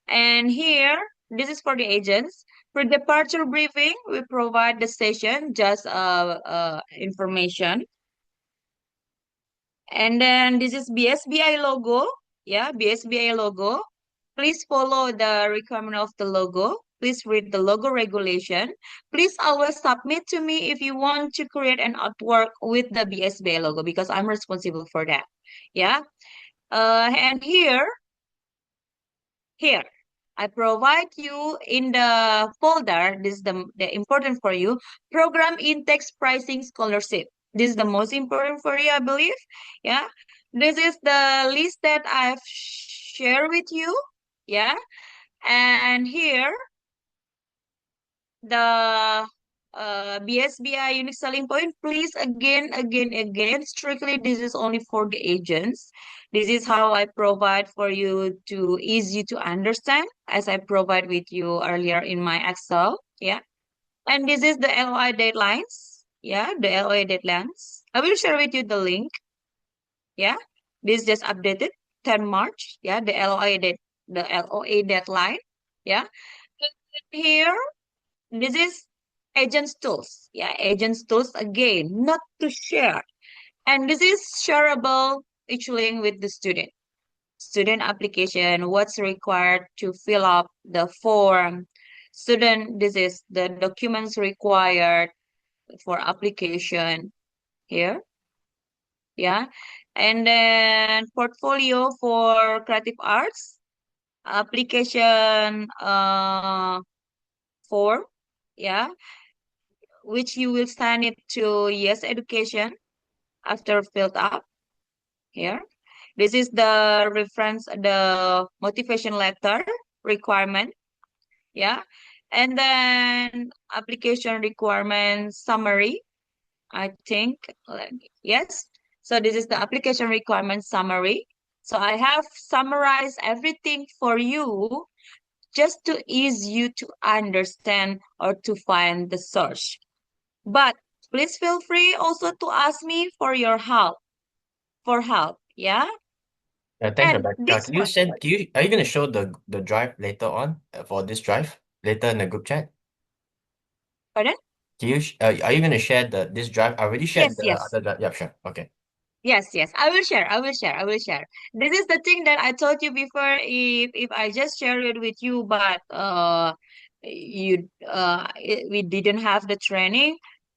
And here, this is for the agents. For departure briefing, we provide the session, just information. And then this is BSBI logo. Yeah, BSBI logo. Please follow the requirement of the logo. Please read the logo regulation. Please always submit to me if you want to create an artwork with the BSBI logo because I'm responsible for that. Yeah. And here, I provide you in the folder, this is the important for you, program index pricing scholarship. This is the most important for you, I believe. Yeah. This is the list that I've shared with you. Yeah. And here, the BSBI unique selling point, please again, strictly this is only for the agents. This is how I provide for you to easy to understand as I provide with you earlier in my Excel. Yeah. And this is the LOI deadlines. Yeah, the LOI deadlines. I will share with you the link. Yeah. This just updated 10 March. Yeah, the LOA deadline. Yeah. Here this is agents tools. Yeah, agents tools again, not to share. And this is shareable each link with the student. Student application, what's required to fill up the form. Student, this is the documents required for application here. Yeah. And then portfolio for creative arts, application form. Yeah, which you will send it to Yes Education after filled up here. This is the reference, the motivation letter requirement. Yeah. And then application requirement summary, I think. Yes. So this is the application requirement summary. So I have summarized everything for you just to ease you to understand or to find the source. But please feel free also to ask me for your help, for help. Yeah. Thanks, And Rebecca. this Can you one, send? Are you gonna show the drive later on for this drive later in the group chat? pardon? Are you gonna share this drive? I already shared Yes, the yes. other drive. Yeah, sure. Okay. Yes, yes. I will share. I will share. I will share. This is the thing that I told you before. If I just share it with you, but we didn't have the training,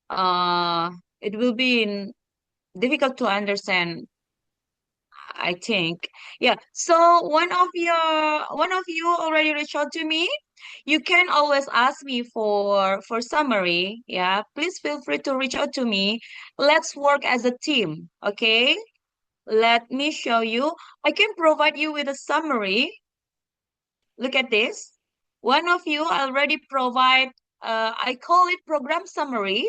it will be difficult to understand, I think. Yeah. So one of you already reached out to me. You can always ask me for summary. Yeah. Please feel free to reach out to me. Let's work as a team. Okay. Let me show you. I can provide you with a summary. Look at this. One of you already provide, I call it program summary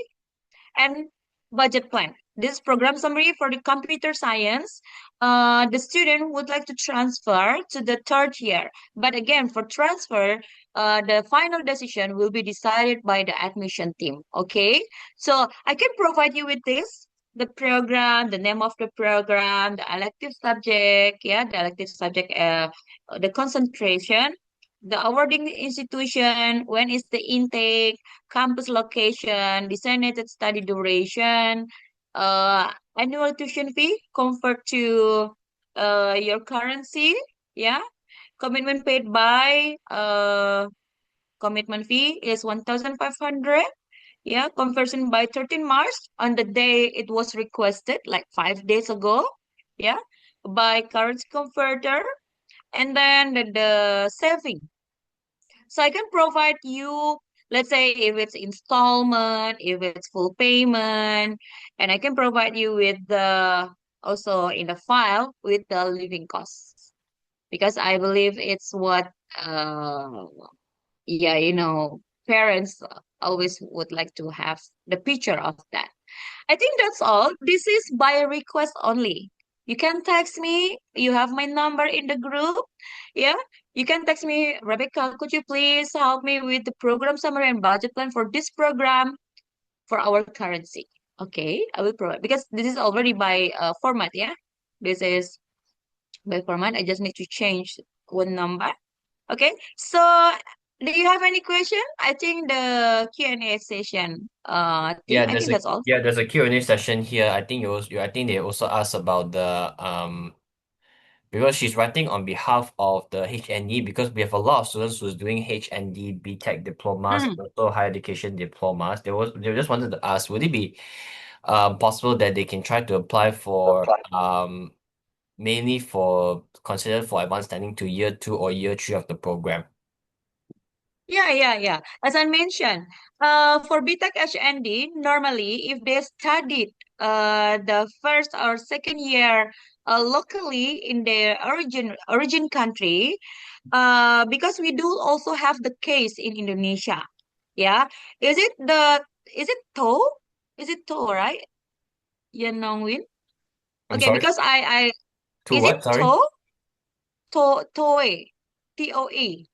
and budget plan. This program summary for the computer science, the student would like to transfer to the third year. But again, for transfer, the final decision will be decided by the admission team. Okay, so I can provide you with this. The program, the name of the program, the elective subject, yeah, the elective subject, the concentration, the awarding institution, when is the intake, campus location, designated study duration, annual tuition fee convert to your currency, yeah. Commitment paid by commitment fee is 1,500. Yeah, conversion by 13 March on the day it was requested, like 5 days ago. Yeah, by currency converter, and then the saving. So I can provide you, let's say if it's installment, if it's full payment, and I can provide you with the also in the file with the living costs because I believe it's what yeah, parents always would like to have the picture of that. I think that's all. This is by request only. You can text me. You have my number in the group. Yeah. You can text me, Rebecca, could you please help me with the program summary and budget plan for this program for our currency? Okay, I will provide because this is already by format, yeah? This is by format. I just need to change one number. Okay, so do you have any question? I think the Q&A session, Yeah, I think that's all. there's a Q&A session here. I think they also asked about the because she's writing on behalf of the HND because we have a lot of students who's doing HND BTech diplomas Mm. and also higher education diplomas. They just wanted to ask, would it be possible that they can try to apply for mainly for considered for advanced standing to year two or year three of the program? Yeah. As I mentioned, for BTech HND, normally if they studied the first or second year locally in their origin country, because we do also have the case in Indonesia. Yeah, is it the is it TO? Is it TO, right? Yan Nongwin? I'm Okay, sorry, because I to is it what? Sorry, TO? TOE, TOE?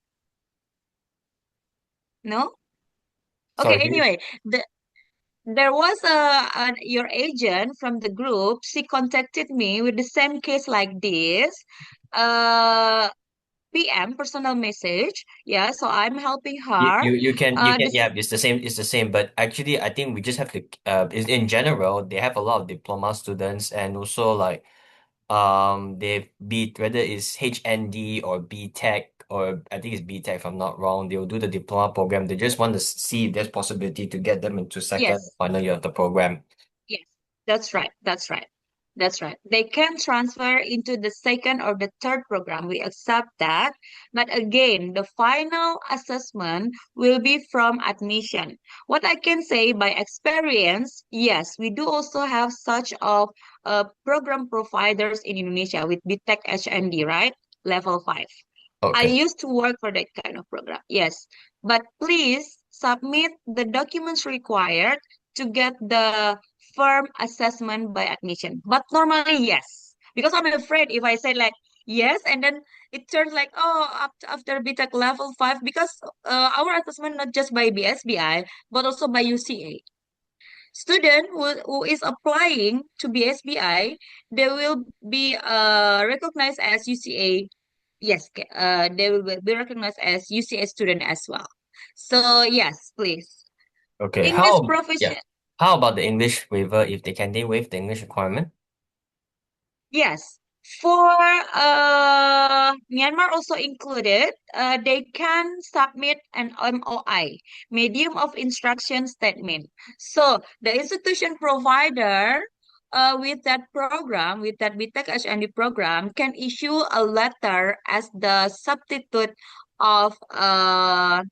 No? Okay, sorry. anyway, there was your agent from the group. She contacted me with the same case like this. PM personal message. Yeah, so I'm helping her. You can This yeah, it's the same, but actually I think we just have to in general they have a lot of diploma students and also like they be whether it's HND or BTech or I think it's BTech if I'm not wrong, they'll do the diploma program. They just want to see if there's possibility to get them into second yes. final year of the program. Yes, that's right. That's right. That's right. They can transfer into the second or the third program. We accept that. But again, the final assessment will be from admission. What I can say by experience, yes, we do also have such of program providers in Indonesia with BTech HND, right? Level 5. I Okay. used to work for that kind of program. Yes. But please submit the documents required to get the firm assessment by admission. But normally, yes. Because I'm afraid if I say like yes, and then it turns like, oh, after BTech level 5, because our assessment not just by BSBI, but also by UCA. Student who is applying to BSBI, they will be recognized as UCA. Yes, they will be recognized as UCA student as well. So yes, please. Okay. English Yeah. proficient. How about the English waiver if they waive the English requirement? Yes. For Myanmar also included, they can submit an MOI, medium of instruction statement. So the institution provider with that program, with that BTech HND program, can issue a letter as the substitute of uh,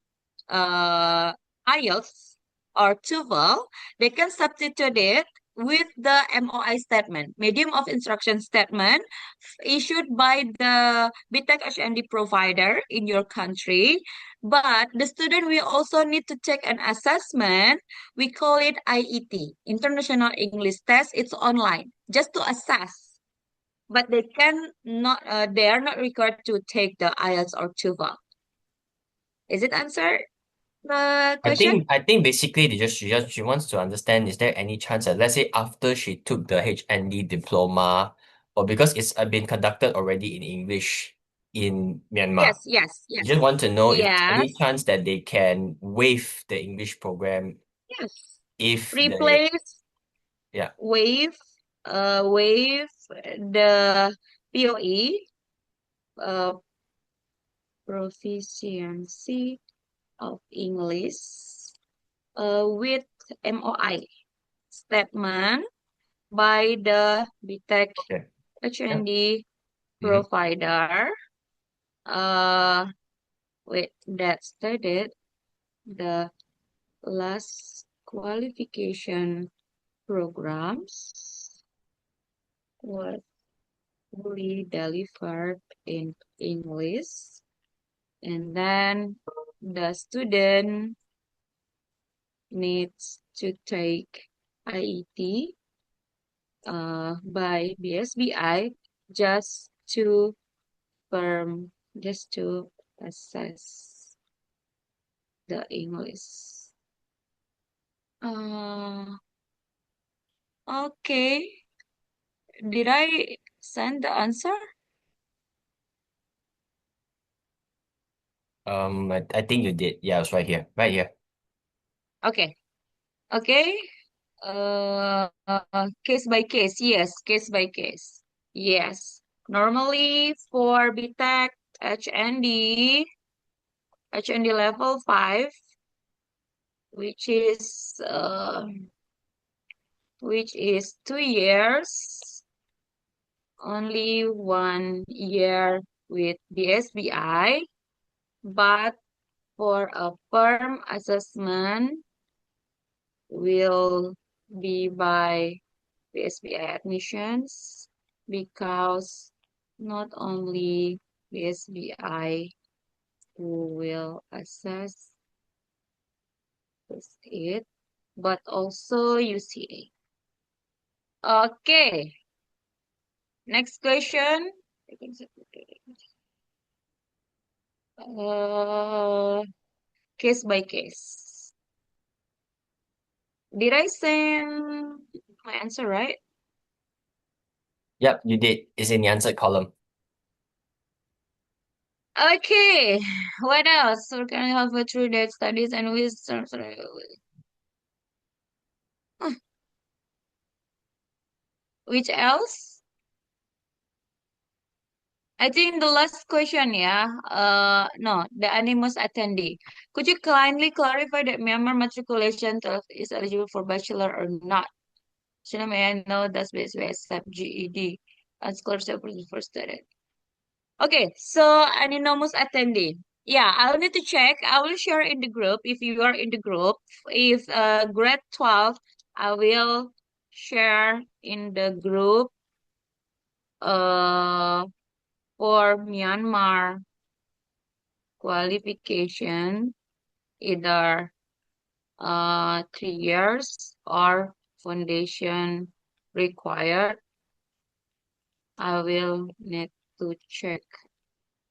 IELTS or TOEFL, they can substitute it with the MOI statement, medium of instruction statement issued by the BTech HND provider in your country. But the student will also need to take an assessment. We call it IET, International English Test. It's online, just to assess. But they are not required to take the IELTS or TOEFL. Is it answer the question? I think basically she wants to understand is there any chance that let's say after she took the HND diploma or because it's been conducted already in English in Myanmar. You just want to know if there's any Yes, chance that they can waive the English program yes. if they Replace, yeah. waive, waive the POE, uh, proficiency of English, with MOI statement by the BTech Okay. Yeah. HND Hmm. provider, uh, with that stated the last qualification programs were fully delivered in English, and then the student needs to take IET by BSBI just to firm, just to assess the English. Uh, okay. Did I send the answer? I think you did. Yeah, it's right here. Right here. Okay. Okay. Case by case. Yes, case by case. Yes. Normally for BTEC HND, HND level 5, which is uh, which is 2 years, only 1 year with BSBI, but for a firm assessment will be by BSBI admissions because not only BSBI who will assess it, but also UCA. Okay, next question. Uh, Case by case. Did I send my answer right? Yep, you did. It's in the answer column. Okay, what else? We're gonna have a through that studies and wisdom. Which else? I think the last question, yeah. No, the animus attendee. Could you kindly clarify that Myanmar matriculation is eligible for bachelor or not? So may I know does BSB accept GED as scholarship for student? Okay, so anonymous attendee. Yeah, I'll need to check. I will share in the group if you are in the group. If grade 12, I will share in the group uh for Myanmar qualification, either 3 years or foundation required. I will need to check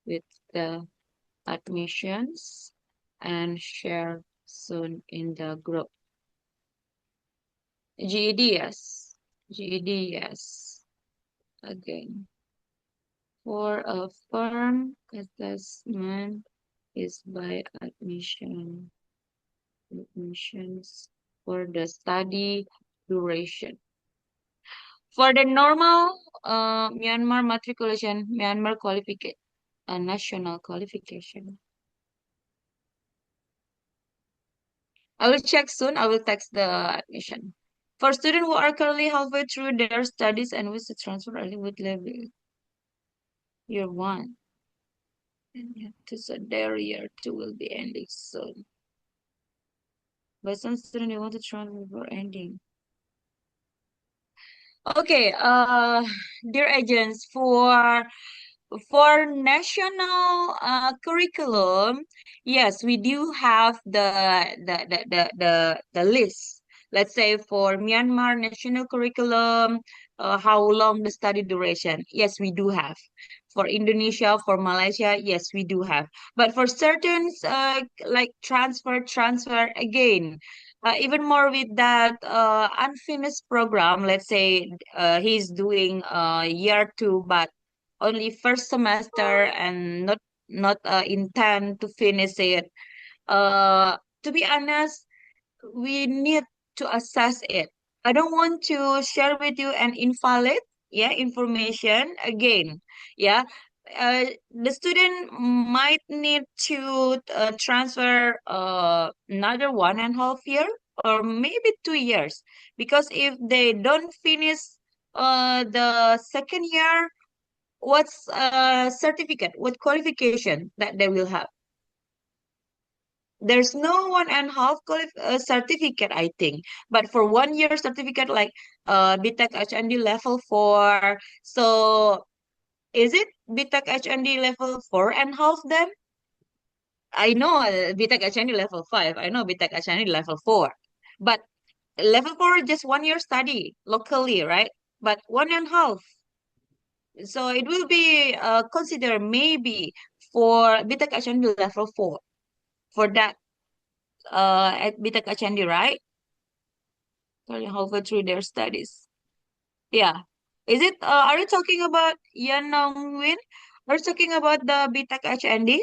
with the admissions and share soon in the group. GED, yes. GED, yes. Again, for a firm assessment is by admissions for the study duration. For the normal Myanmar matriculation, Myanmar qualification, national qualification. I will check soon. I will text the admission. For students who are currently halfway through their studies and wish to transfer early with level year one, and yet to so their year two will be ending soon. But some students they want to transfer before ending. Okay, dear agents, for national curriculum, yes, we do have the list. Let's say for Myanmar national curriculum, how long the study duration? Yes, we do have. For Indonesia, for Malaysia, yes, we do have. But for certain like transfer again. Even more with that unfinished program, let's say he's doing year two, but only first semester and not intend to finish it. To be honest, we need to assess it. I don't want to share with you an invalid, yeah, information again. Yeah. The student might need to transfer another 1.5 year or maybe 2 years, because if they don't finish the second year, what's certificate, what qualification that they will have? There's no 1.5 certificate, I think. But for 1 year certificate, like BTEC HND level 4. So is it BTEC HND level 4.5 then? I know BTEC HND level 5. I know BTEC HND level 4. But level 4 just 1 year study locally, right? But 1.5. So it will be considered maybe for BTech HND level 4 for that at BTech HND, right? Studying halfway through their studies. Yeah. Is it are you talking about Yan Nong Win? Are you talking about the BTech HND?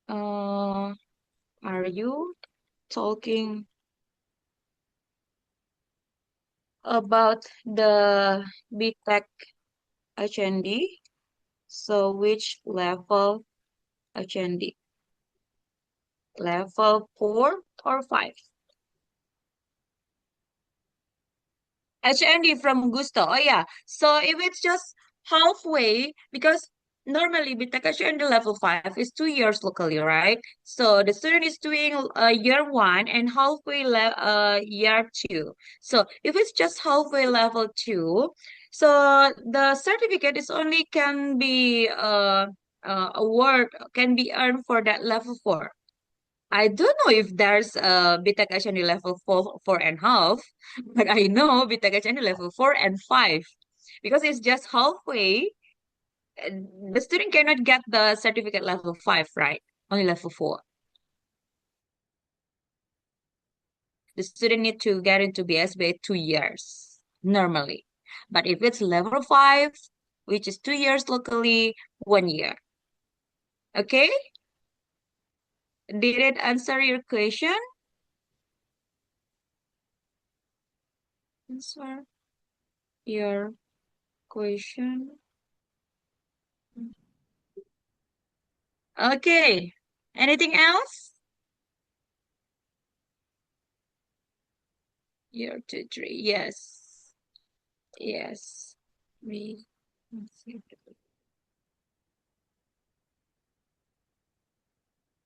Uh are you talking about the BTech HND? So which level HND? Level 4 or 5? HND from Gusto. Oh yeah. So if it's just halfway, because normally BTech HND level 5 is 2 years locally, right? So the student is doing year one and halfway year two. So if it's just halfway level two, so the certificate is only can be award can be earned for that level 4. I don't know if there's BTech HND level 4.5, but I know BTech HND level 4 and 5 because it's just halfway. uh, The student cannot get the certificate level 5, right? Only level 4. The student need to get into BSBI 2 years normally. But if it's level 5, which is 2 years locally, 1 year. Okay? Did it answer your question? Answer your question. Okay. Anything else? Year two, three. Yes. Yes. We.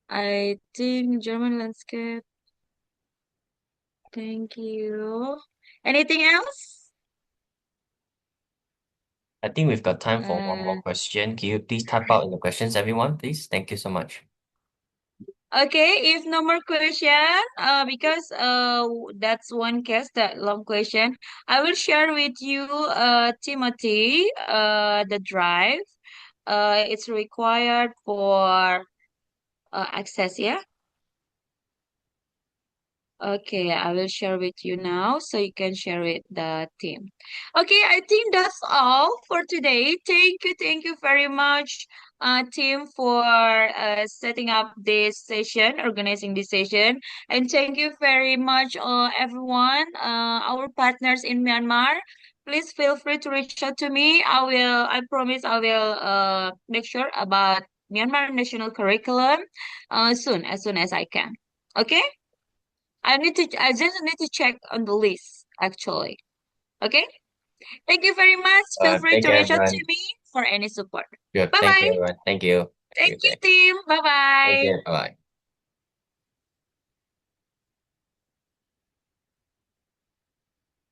I think German landscape. Thank you. Anything else? I think we've got time for one more Uh, question. Can you please type out in the questions, everyone, please? Thank you so much. okay, if no more question, because that's one case, that long question, I will share with you Timothy the drive. It's required for access, yeah. Okay, I will share with you now so you can share with the team. Okay, I think that's all for today. Thank you very much, team, for setting up this session, organizing this session. And thank you very much, everyone, our partners in Myanmar. Please feel free to reach out to me. I promise I will make sure about Myanmar national curriculum as soon as I can. Okay? I just need to check on the list actually. Okay? Thank you very much. Feel free Thank to you, reach out to everyone. me for any support. Good. Bye Thank you, bye. everyone. Thank you. Have a Thank good you, day. team. Bye Thank bye. you. Bye.